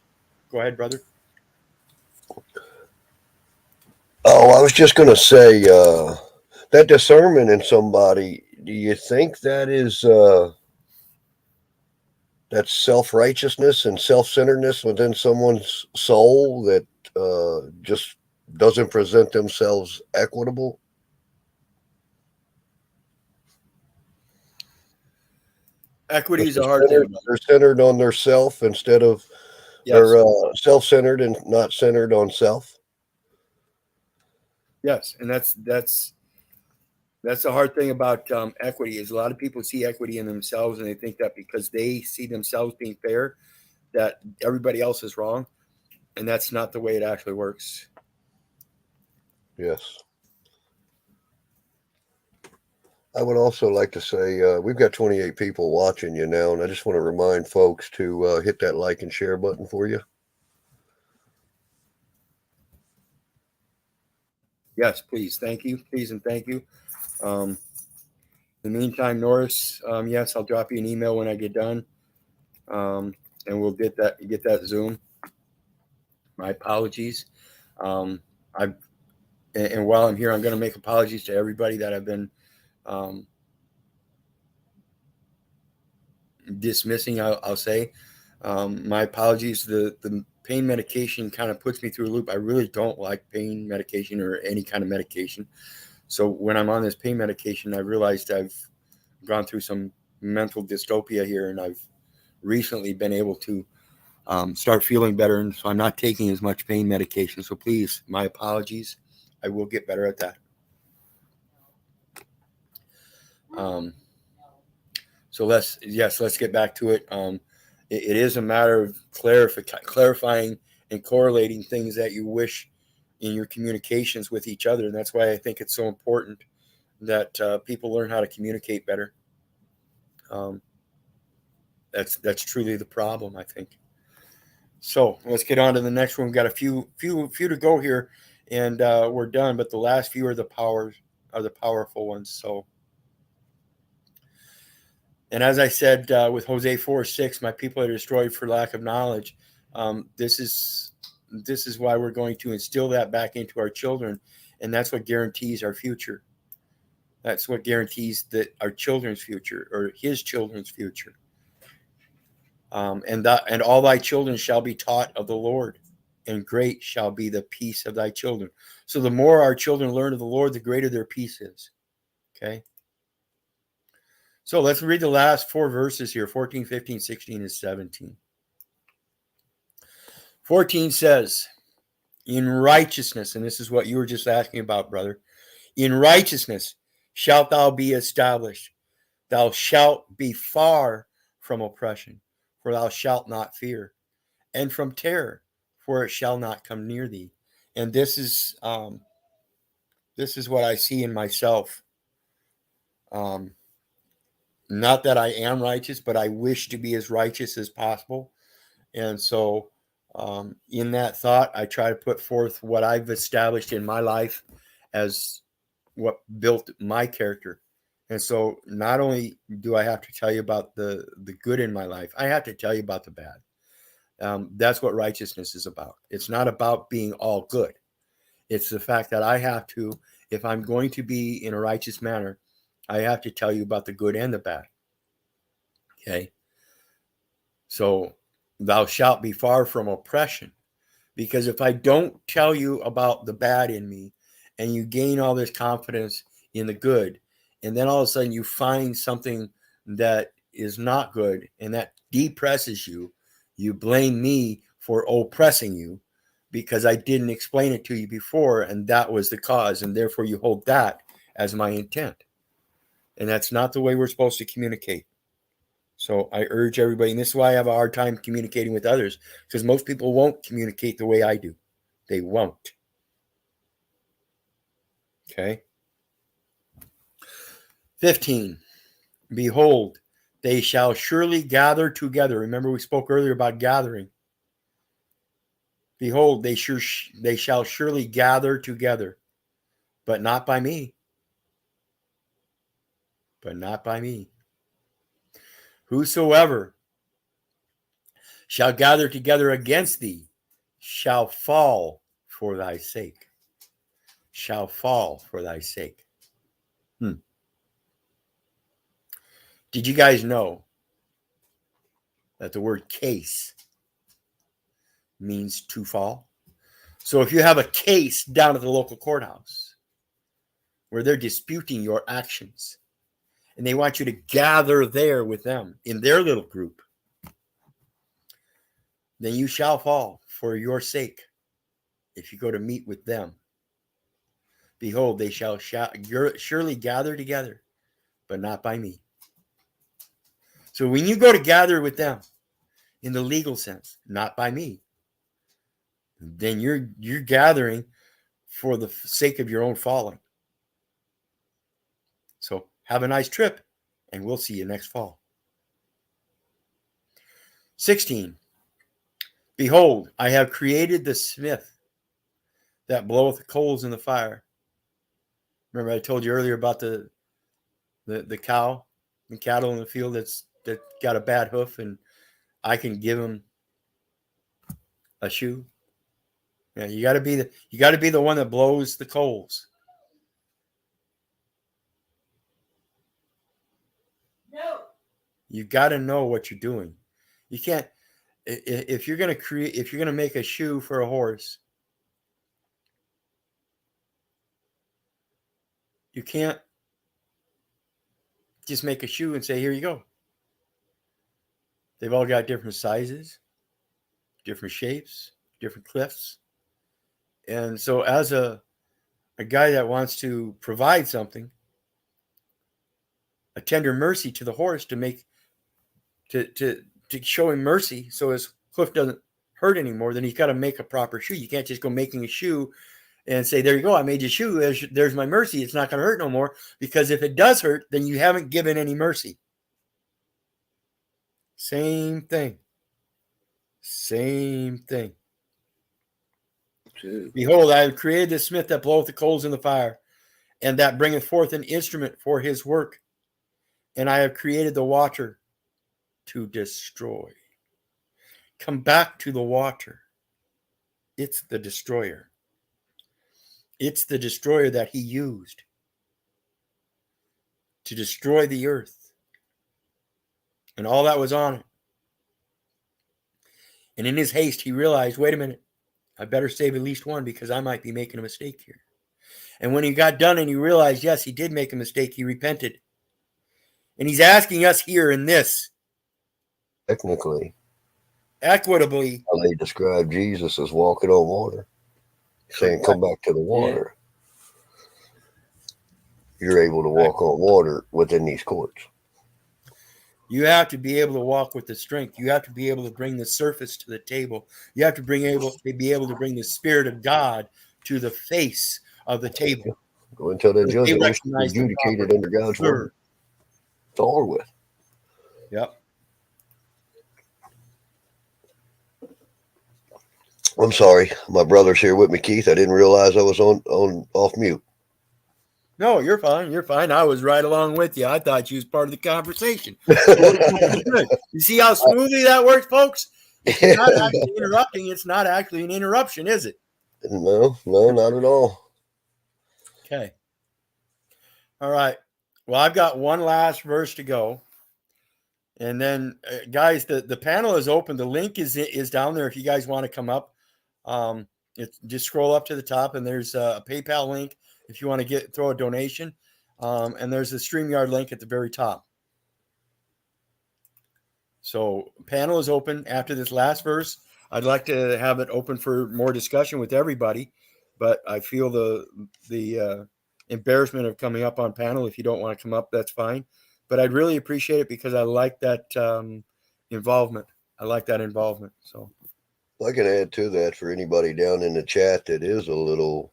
Go ahead, brother. Oh, I was just going to say, that discernment in somebody, do you think that is that self-righteousness and self-centeredness within someone's soul that just doesn't present themselves equitable? Equity is a hard thing. They're centered on their self instead of they're self-centered and not centered on self. Yes, and that's the hard thing about equity, is a lot of people see equity in themselves, and they think that because they see themselves being fair, that everybody else is wrong, and that's not the way it actually works. Yes. I would also like to say we've got 28 people watching you now, and I just want to remind folks to hit that like and share button for you. Yes, please. Thank you. Please and thank you. In the meantime, Norris, yes, I'll drop you an email when I get done, and we'll get that Zoom. My apologies. And while I'm here, I'm going to make apologies to everybody that I've been dismissing. I'll say my apologies. The pain medication kind of puts me through a loop. I really don't like pain medication or any kind of medication. So when I'm on this pain medication, I realized I've gone through some mental dystopia here, and I've recently been able to start feeling better, and so I'm not taking as much pain medication. So please, my apologies. I will get better at that. So let's get back to it. It is a matter of clarifying and correlating things that you wish in your communications with each other. And that's why I think it's so important that people learn how to communicate better. That's truly the problem, I think. So let's get on to the next one. We've got a few to go here, and we're done. But the last few are the powerful ones. So, and as I said with Hosea 4:6, my people are destroyed for lack of knowledge. This is why we're going to instill that back into our children, and that's what guarantees our future. That's what guarantees that our children's future, or his children's future. And all thy children shall be taught of the Lord, and great shall be the peace of thy children. So the more our children learn of the Lord, the greater their peace is. Okay. So let's read the last 4 verses here, 14, 15, 16, and 17. 14 says, in righteousness, and this is what you were just asking about, brother. In righteousness shalt thou be established. Thou shalt be far from oppression, for thou shalt not fear, and from terror, for it shall not come near thee. And this is what I see in myself. Not that I am righteous, but I wish to be as righteous as possible. And so in that thought, I try to put forth what I've established in my life as what built my character. And so not only do I have to tell you about the good in my life, I have to tell you about the bad. That's what righteousness is about. It's not about being all good. It's the fact that I have to, if I'm going to be in a righteous manner, I have to tell you about the good and the bad. Okay? So thou shalt be far from oppression. Because if I don't tell you about the bad in me, and you gain all this confidence in the good, and then all of a sudden you find something that is not good, and that depresses you, you blame me for oppressing you because I didn't explain it to you before, and that was the cause, and therefore you hold that as my intent. And that's not the way we're supposed to communicate. So I urge everybody, and this is why I have a hard time communicating with others, because most people won't communicate the way I do. They won't. Okay. 15. Behold, they shall surely gather together. Remember, we spoke earlier about gathering. Behold, they shall surely gather together, but not by me. But not by me. Whosoever shall gather together against thee shall fall for thy sake. Shall fall for thy sake. Did you guys know that the word case means to fall? So if you have a case down at the local courthouse where they're disputing your actions and they want you to gather there with them in their little group, then you shall fall for your sake if you go to meet with them. Behold, they shall surely gather together, but not by me. So when you go to gather with them in the legal sense, not by me, then you're gathering for the sake of your own falling. So have a nice trip, and we'll see you next fall. 16. Behold, I have created the smith that bloweth the coals in the fire. Remember I told you earlier about the cow, the cattle in the field that got a bad hoof, and I can give him a shoe. Yeah, you got to be the one that blows the coals. No. You got to know what you're doing. You can't, if you're going to make a shoe for a horse, you can't just make a shoe and say, here you go. They've all got different sizes, different shapes, different cliffs. And so as a guy that wants to provide something, a tender mercy to the horse to show him mercy so his hoof doesn't hurt anymore, then he's got to make a proper shoe. You can't just go making a shoe and say, there you go, I made your shoe. There's my mercy. It's not going to hurt no more, because if it does hurt, then you haven't given any mercy. Same thing. Same thing. Too. Behold, I have created the smith that bloweth the coals in the fire, and that bringeth forth an instrument for his work. And I have created the water to destroy. Come back to the water. It's the destroyer. It's the destroyer that he used to destroy the earth and all that was on it. And in his haste, he realized, wait a minute, I better save at least one because I might be making a mistake here. And when he got done and he realized, yes, he did make a mistake, he repented. And he's asking us here in this, Technically, equitably, how they describe Jesus as walking on water, saying, come back to the water. You're able to walk on water within these courts. You have to be able to walk with the strength. You have to be able to bring the surface to the table. You have to be able to bring the Spirit of God to the face of the table. Go until the They judgment is recognize the adjudicated proper under God's word. word. It's all with. Yep. I'm sorry, my brother's here with me, Keith. I didn't realize I was on off mute. No, you're fine. You're fine. I was right along with you. I thought you was part of the conversation. You see how smoothly that works, folks? If you're not actually interrupting, it's not actually an interruption, is it? No, not at all. Okay. All right. Well, I've got one last verse to go. And then, guys, the panel is open. The link is down there if you guys want to come up. Just scroll up to the top, and there's a PayPal link if you want to throw a donation. And there's a StreamYard link at the very top. So panel is open after this last verse. I'd like to have it open for more discussion with everybody, but I feel the embarrassment of coming up on panel. If you don't want to come up, that's fine. But I'd really appreciate it because I like that involvement. I like that involvement. So I can add to that for anybody down in the chat that is a little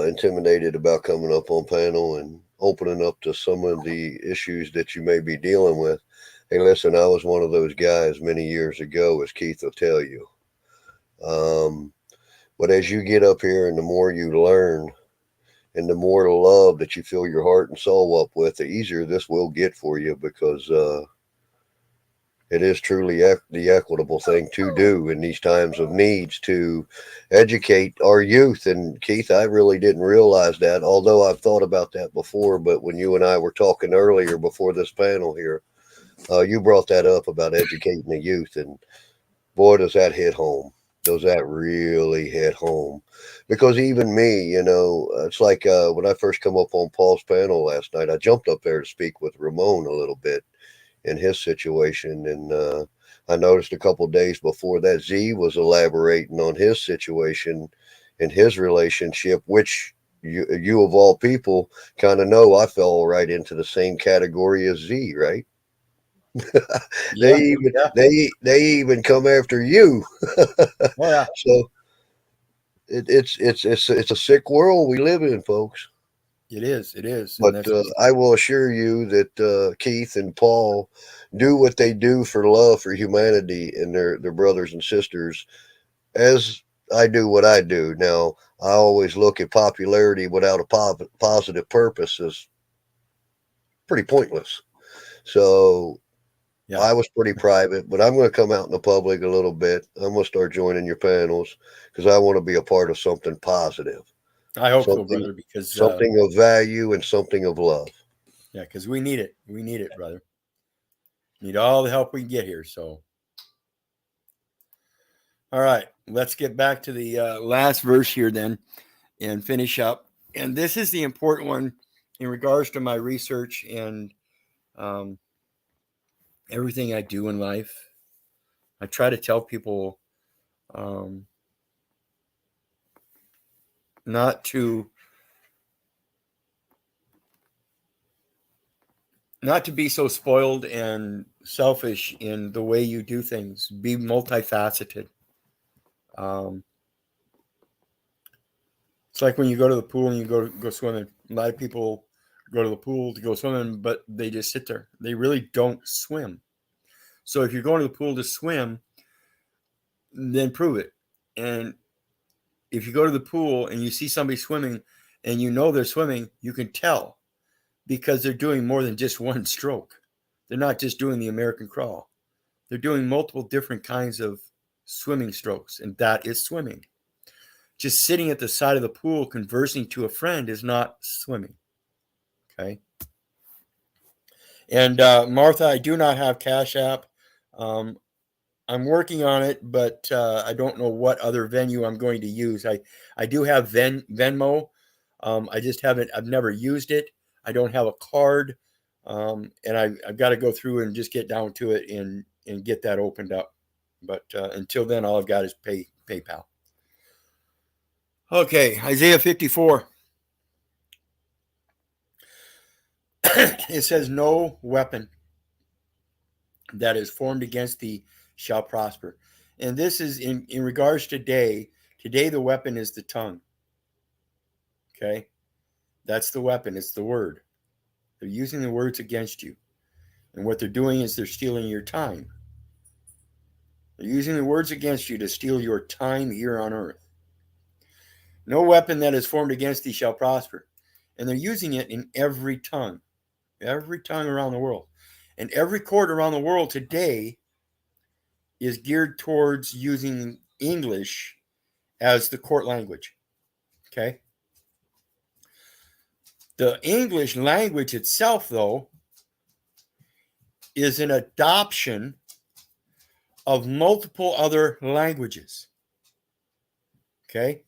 intimidated about coming up on panel and opening up to some of the issues that you may be dealing with. Hey, listen, I was one of those guys many years ago, as Keith will tell you. But as you get up here and the more you learn and the more love that you fill your heart and soul up with, the easier this will get for you, because it is truly the equitable thing to do in these times of needs, to educate our youth. And Keith, I really didn't realize that, although I've thought about that before. But when you and I were talking earlier before this panel here, you brought that up about educating the youth, and boy, does that hit home. Does that really hit home? Because even me, it's like when I first come up on Paul's panel last night, I jumped up there to speak with Ramon a little bit in his situation. And I noticed a couple of days before that, Z was elaborating on his situation and his relationship, which you of all people kind of know I fell right into the same category as Z, right? They even come after you. yeah. So it's a sick world we live in, folks. It is. But I will assure you that Keith and Paul do what they do for love for humanity and their brothers and sisters, as I do what I do. Now, I always look at popularity without a positive purpose as pretty pointless. So yeah. I was pretty private, but I'm going to come out in the public a little bit. I'm going to start joining your panels because I want to be a part of something positive. I hope so, brother, because something of value and something of love. Yeah, because we need it. We need it, brother. Need all the help we can get here. So, all right, let's get back to the last verse here then and finish up. And this is the important one in regards to my research and everything I do in life. I try to tell people not to be so spoiled and selfish in the way you do things. Be multifaceted. It's like when you go to the pool and you go swimming. A lot of people go to the pool to go swimming, but they just sit there. They really don't swim. So if you're going to the pool to swim, then prove it. And if you go to the pool and you see somebody swimming and you know they're swimming, you can tell because they're doing more than just one stroke. They're not just doing the American crawl. They're doing multiple different kinds of swimming strokes, and that is swimming. Just sitting at the side of the pool conversing to a friend is not swimming. Okay. And Martha, I do not have Cash App. I'm working on it, but I don't know what other venue I'm going to use. I do have Venmo. I've never used it. I don't have a card. And I've got to go through and just get down to it and get that opened up. But until then, all I've got is PayPal. Okay, Isaiah 54. It says, no weapon that is formed against thee shall prosper. And this is in regards to today. Today, the weapon is the tongue. Okay? That's the weapon. It's the word. They're using the words against you. And what they're doing is they're stealing your time. They're using the words against you to steal your time here on earth. No weapon that is formed against thee shall prosper. And they're using it in every tongue around the world. And every court around the world today is geared towards using English as the court language. Okay? The English language itself, though, is an adoption of multiple other languages. Okay?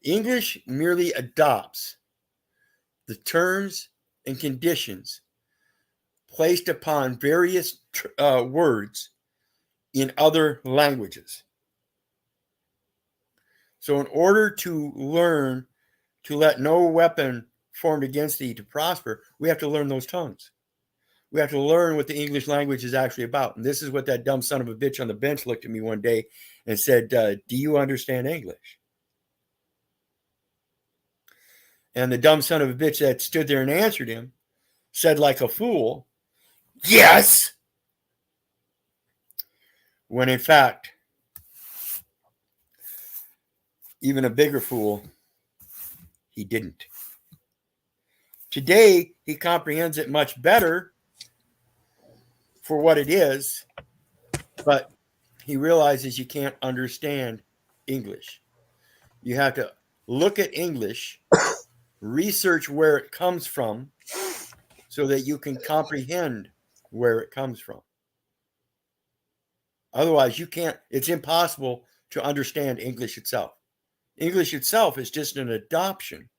English merely adopts the terms and conditions placed upon various words in other languages. So in order to learn to let no weapon formed against thee to prosper, we have to learn those tongues. We have to learn what the English language is actually about. And this is what that dumb son of a bitch on the bench looked at me one day and said, do you understand English? And the dumb son of a bitch that stood there and answered him said like a fool, yes! When in fact, even a bigger fool, he didn't. Today, he comprehends it much better for what it is, but he realizes you can't understand English. You have to look at English, research where it comes from, so that you can comprehend where it comes from. Otherwise, you can't, it's impossible to understand English itself. English itself is just an adoption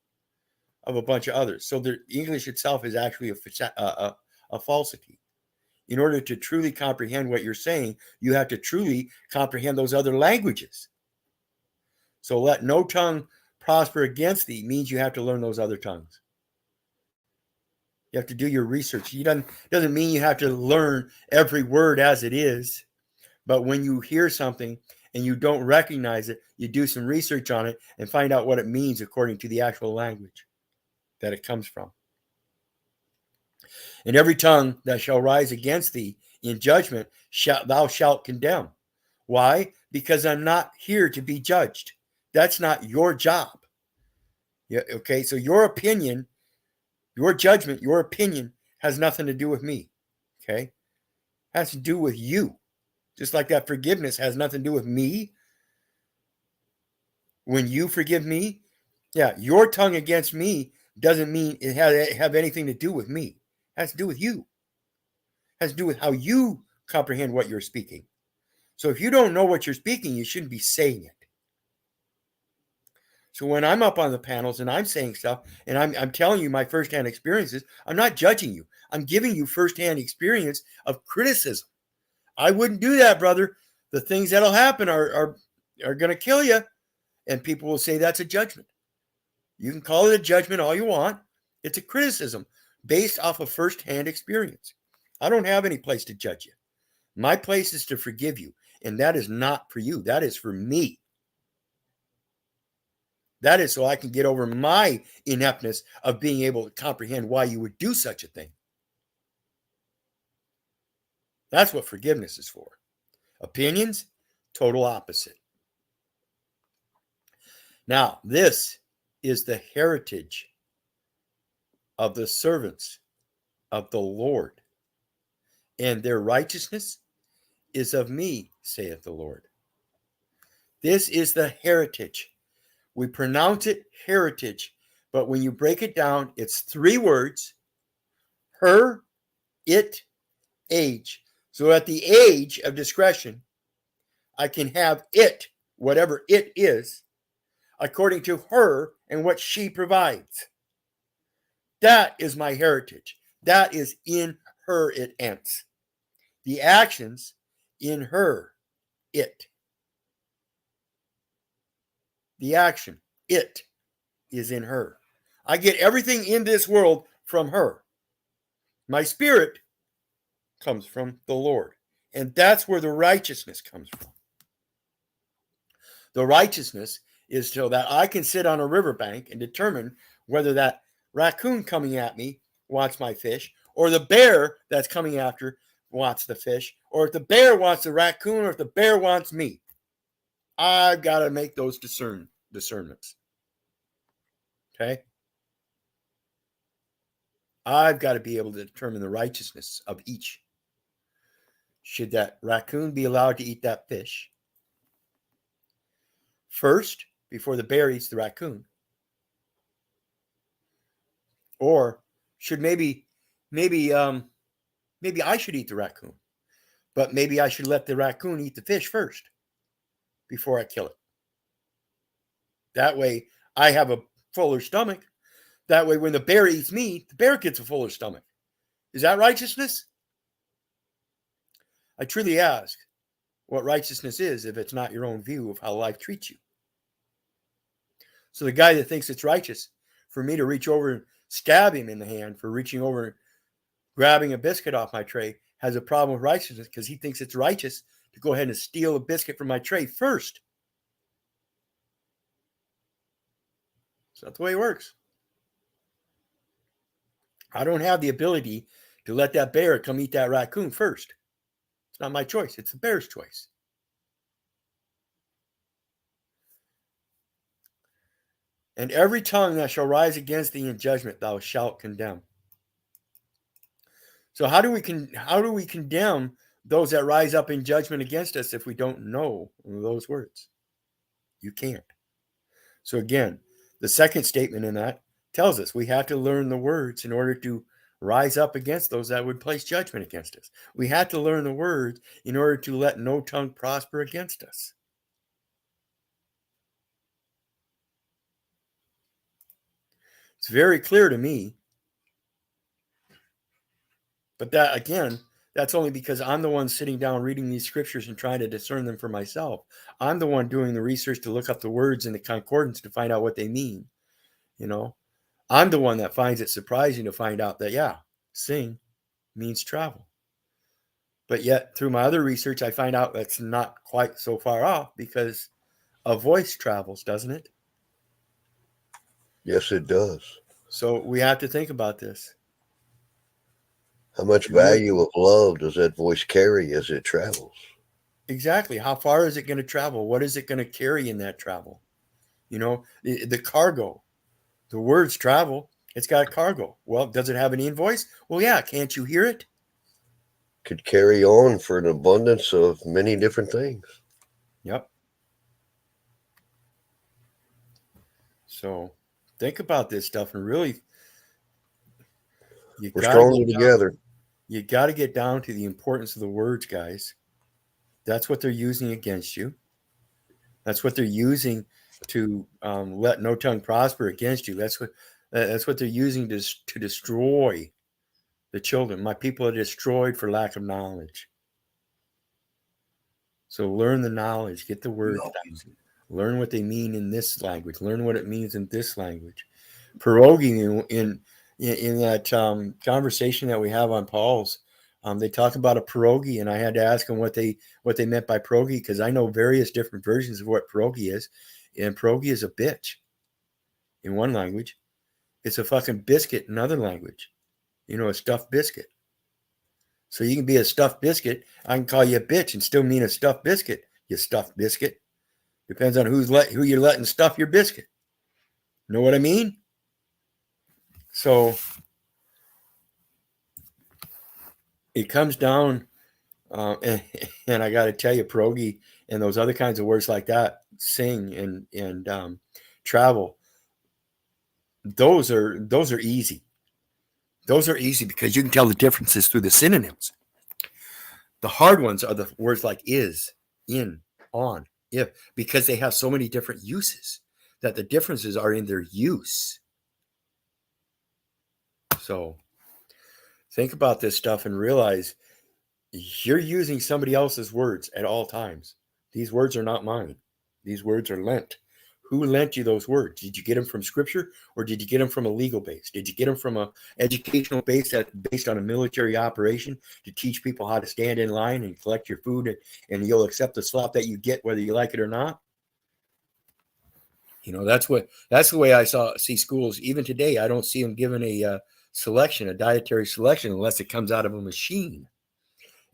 of a bunch of others. So the English itself is actually a falsity. In order to truly comprehend what you're saying, you have to truly comprehend those other languages. So let no tongue prosper against thee means you have to learn those other tongues. You have to do your research. It doesn't mean you have to learn every word as it is. But when you hear something and you don't recognize it, you do some research on it and find out what it means according to the actual language that it comes from. And every tongue that shall rise against thee in judgment, thou shalt condemn. Why? Because I'm not here to be judged. That's not your job. Yeah, okay, so your opinion, your judgment, your opinion has nothing to do with me. Okay? It has to do with you. Just like that forgiveness has nothing to do with me. When you forgive me, yeah, your tongue against me doesn't mean it have anything to do with me. It has to do with you. It has to do with how you comprehend what you're speaking. So if you don't know what you're speaking, you shouldn't be saying it. So when I'm up on the panels and I'm saying stuff and I'm telling you my firsthand experiences, I'm not judging you. I'm giving you firsthand experience of criticism. I wouldn't do that, brother. The things that'll happen are going to kill you. And people will say that's a judgment. You can call it a judgment all you want. It's a criticism based off of firsthand experience. I don't have any place to judge you. My place is to forgive you. And that is not for you. That is for me. That is so I can get over my ineptness of being able to comprehend why you would do such a thing. That's what forgiveness is for. Opinions, Total opposite. Now, this is the heritage of the servants of the Lord, and their righteousness is of me, saith the Lord. This is the heritage. We pronounce it heritage, but when you break it down, it's 3 words: her, it, age. So at the age of discretion, I can have it, whatever it is, according to her and what she provides. That is my heritage. That is in her, it ends. The actions in her, it. The action, it, is in her. I get everything in this world from her. My spirit comes from the Lord. And that's where the righteousness comes from. The righteousness is so that I can sit on a riverbank and determine whether that raccoon coming at me wants my fish, or the bear that's coming after wants the fish, or if the bear wants the raccoon, or if the bear wants me. I've got to make those discernments. Okay? I've got to be able to determine the righteousness of each. Should that raccoon be allowed to eat that fish first before the bear eats the raccoon? Or should maybe I should eat the raccoon, but maybe I should let the raccoon eat the fish first before I kill it. That way I have a fuller stomach. That way when the bear eats me, the bear gets a fuller stomach. Is that righteousness? I truly ask what righteousness is if it's not your own view of how life treats you. So the guy that thinks it's righteous for me to reach over and stab him in the hand for reaching over and grabbing a biscuit off my tray has a problem with righteousness because he thinks it's righteous to go ahead and steal a biscuit from my tray first. It's not the way it works. I don't have the ability to let that bear come eat that raccoon first. It's not my choice. It's the bear's choice. And every tongue that shall rise against thee in judgment, thou shalt condemn. So how do we condemn those that rise up in judgment against us if we don't know those words? You can't. So again, the second statement in that tells us we have to learn the words in order to rise up against those that would place judgment against us. We have to learn the words in order to let no tongue prosper against us. It's very clear to me. But that, again, that's only because I'm the one sitting down reading these scriptures and trying to discern them for myself. I'm the one doing the research to look up the words in the concordance to find out what they mean. You know, I'm the one that finds it surprising to find out that, yeah, sing means travel. But yet, through my other research, I find out that's not quite so far off because a voice travels, doesn't it? Yes, it does. So we have to think about this. How much value of love does that voice carry as it travels? Exactly. How far is it going to travel? What is it going to carry in that travel? You know, the cargo, the words travel. It's got cargo. Well, does it have an invoice? Well, yeah. Can't you hear it? Could carry on for an abundance of many different things. Yep. So think about this stuff and really, we're stronger together. You got to get down to the importance of the words, guys. That's what they're using against you. That's what they're using to let no tongue prosper against you. That's what they're using to destroy the children. My people are destroyed for lack of knowledge. So learn the knowledge. Get the words down. Learn what they mean in this language. Learn what it means in this language. Pierogi in that conversation that we have on Paul's, they talk about a pierogi, and I had to ask them what they meant by pierogi because I know various different versions of what pierogi is, and pierogi is a bitch in one language. It's a fucking biscuit in another language. You know, a stuffed biscuit. So you can be a stuffed biscuit. I can call you a bitch and still mean a stuffed biscuit You stuffed biscuit. Depends on who you're letting stuff your biscuit. Know what I mean? So it comes down, and I got to tell you, pierogi and those other kinds of words like that, sing and travel. Those are easy. Those are easy because you can tell the differences through the synonyms. The hard ones are the words like is, in, on, if, because they have so many different uses that the differences are in their use. So think about this stuff and realize you're using somebody else's words at all times. These words are not mine. These words are lent. Who lent you those words? Did you get them from scripture or did you get them from a legal base? Did you get them from an educational base that's based on a military operation to teach people how to stand in line and collect your food and you'll accept the slop that you get whether you like it or not? You know, that's the way I see schools. Even today, I don't see them given a selection, a dietary selection, unless it comes out of a machine.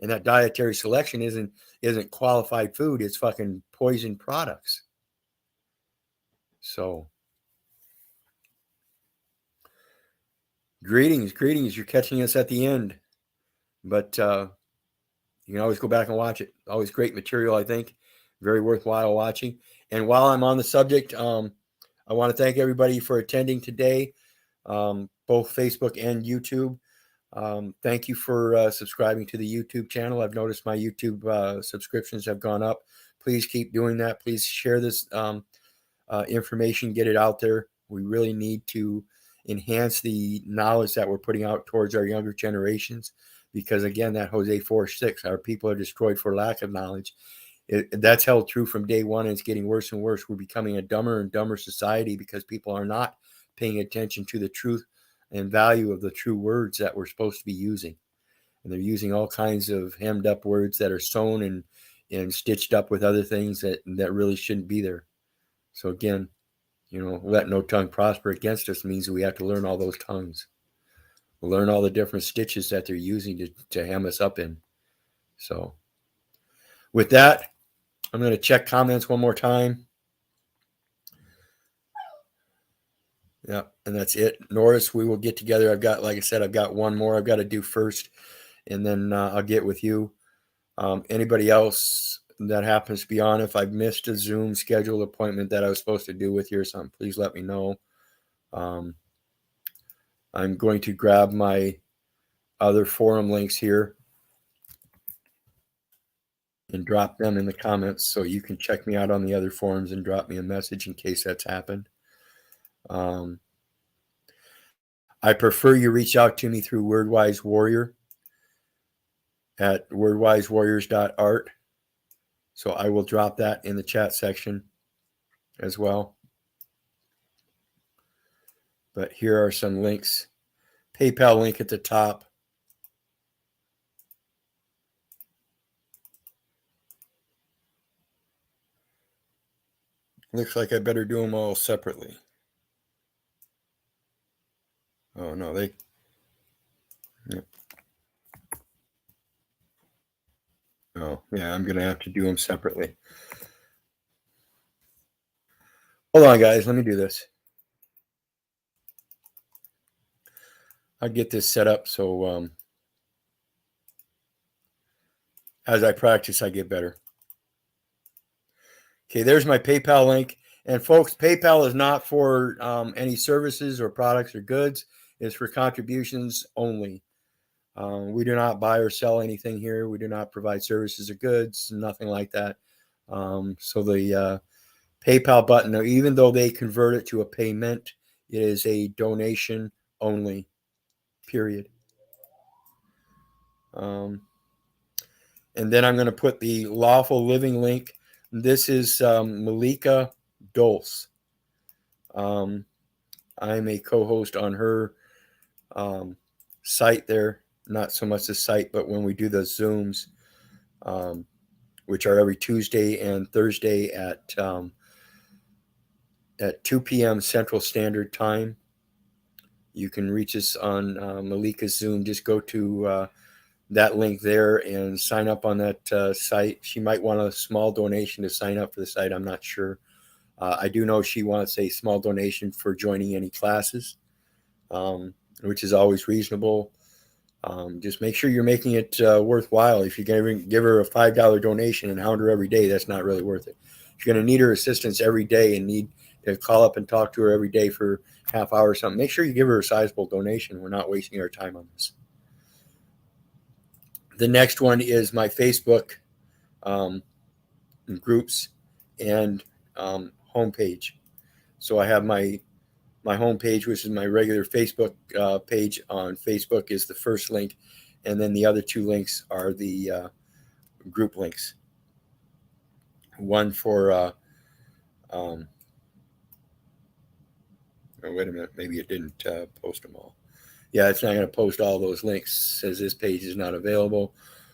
And that dietary selection isn't qualified food. It's fucking poison products. So greetings. You're catching us at the end, but you can always go back and watch it. Always great material, I think. Very worthwhile watching. And while I'm on the subject, I want to thank everybody for attending today, both Facebook and YouTube. Thank you for subscribing to the YouTube channel. I've noticed my YouTube subscriptions have gone up. Please keep doing that. Please share this information, get it out there. We really need to enhance the knowledge that we're putting out towards our younger generations, because again, that Hosea 4:6, our people are destroyed for lack of knowledge. That's held true from day one, and it's getting worse and worse. We're becoming a dumber and dumber society because people are not paying attention to the truth and value of the true words that we're supposed to be using. And they're using all kinds of hemmed up words that are sewn and stitched up with other things that really shouldn't be there. So again, let no tongue prosper against us means we have to learn all those tongues. Learn all the different stitches that they're using to hem us up in. So with that, I'm going to check comments one more time. Yeah, and that's it. Norris, we will get together. I've got one more I've got to do first, and then I'll get with you. Anybody else that happens to be on, if I've missed a Zoom scheduled appointment that I was supposed to do with you or something, please let me know. I'm going to grab my other forum links here and drop them in the comments so you can check me out on the other forums and drop me a message in case that's happened. I prefer you reach out to me through WordWise Warrior at wordwisewarriors.art. So I will drop that in the chat section as well. But here are some links. PayPal link at the top. Looks like I better do them all separately. Oh, no, Yep. Oh, yeah, I'm going to have to do them separately. Hold on, guys. Let me do this. I'll get this set up so as I practice, I get better. Okay, there's my PayPal link. And folks, PayPal is not for any services or products or goods. It's for contributions only. We do not buy or sell anything here. We do not provide services or goods, nothing like that. So the PayPal button, even though they convert it to a payment, it is a donation only, period. And then I'm going to put the Lawful Living link. This is Malika Dulce. I'm a co-host on her site there. Not so much the site, but when we do the Zooms, which are every Tuesday and Thursday at 2 p.m. Central Standard Time. You can reach us on Malika's Zoom. Just go to that link there and sign up on that site. She might want a small donation to sign up for the site. I'm not sure. I do know she wants a small donation for joining any classes, which is always reasonable. Just make sure you're making it worthwhile. If you're going to give her a $5 donation and hound her every day, that's not really worth it. If you're going to need her assistance every day and need to call up and talk to her every day for half hour or something, make sure you give her a sizable donation. We're not wasting our time on this. The next one is my Facebook groups and homepage. So I have my homepage, which is my regular Facebook page on Facebook, is the first link, and then the other two links are the group links. One for oh, wait a minute, maybe it didn't post them all. Yeah, it's not going to post all those links. It says this page is not available.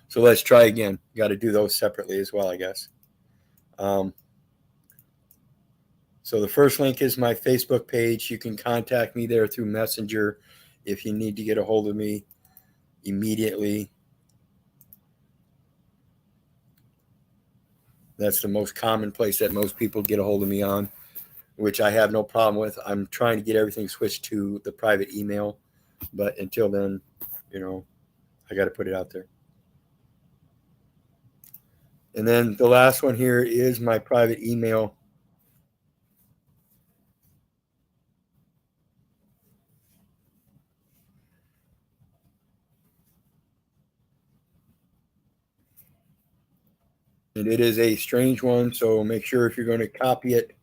So let's try again. Got to do those separately as well, I guess. So the first link is my Facebook page. You can contact me there through Messenger if you need to get a hold of me immediately. That's the most common place that most people get a hold of me on, which I have no problem with. I'm trying to get everything switched to the private email, but until then, I got to put it out there. And then the last one here is my private email. And it is a strange one, so make sure if you're going to copy it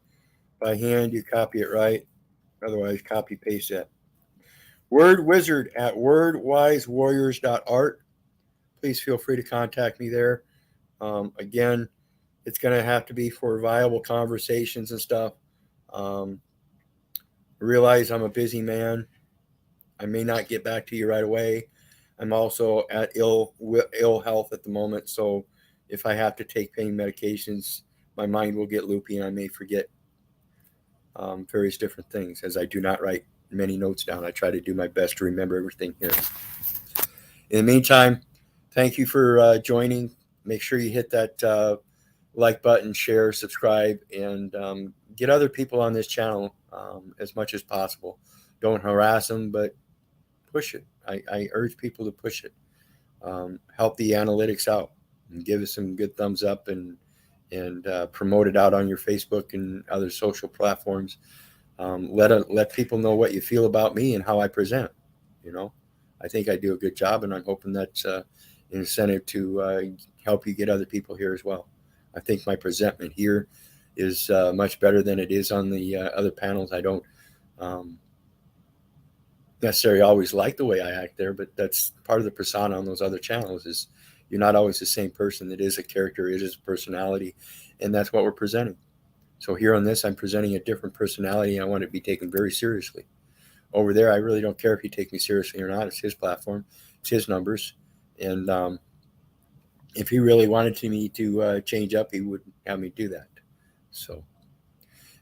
by hand, you copy it right. Otherwise, copy paste it. wordwizard@wordwisewarriors.art. Please feel free to contact me there. Again, it's going to have to be for viable conversations and stuff. Realize I'm a busy man. I may not get back to you right away. I'm also at ill health at the moment, so if I have to take pain medications, my mind will get loopy and I may forget various different things, as I do not write many notes down. I try to do my best to remember everything here. In the meantime, thank you for joining. Make sure you hit that like button, share, subscribe, and get other people on this channel as much as possible. Don't harass them, but push it. I urge people to push it. Help the analytics out and give us some good thumbs up and promote it out on your Facebook and other social platforms. Let people know what you feel about me and how I present. I think I do a good job, and I'm hoping that's an incentive to help you get other people here as well. I think my presentment here is much better than it is on the other panels. I don't necessarily always like the way I act there, but that's part of the persona on those other channels. Is you're not always the same person. It is a character, it is a personality, and that's what we're presenting. So here on this, I'm presenting a different personality, and I want it to be taken very seriously. Over there, I really don't care if you take me seriously or not. It's his platform, it's his numbers, and if he really wanted me to change up, he would have me do that. So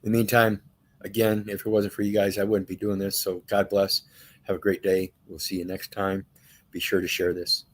in the meantime, again, if it wasn't for you guys, I wouldn't be doing this. So God bless. Have a great day. We'll see you next time. Be sure to share this.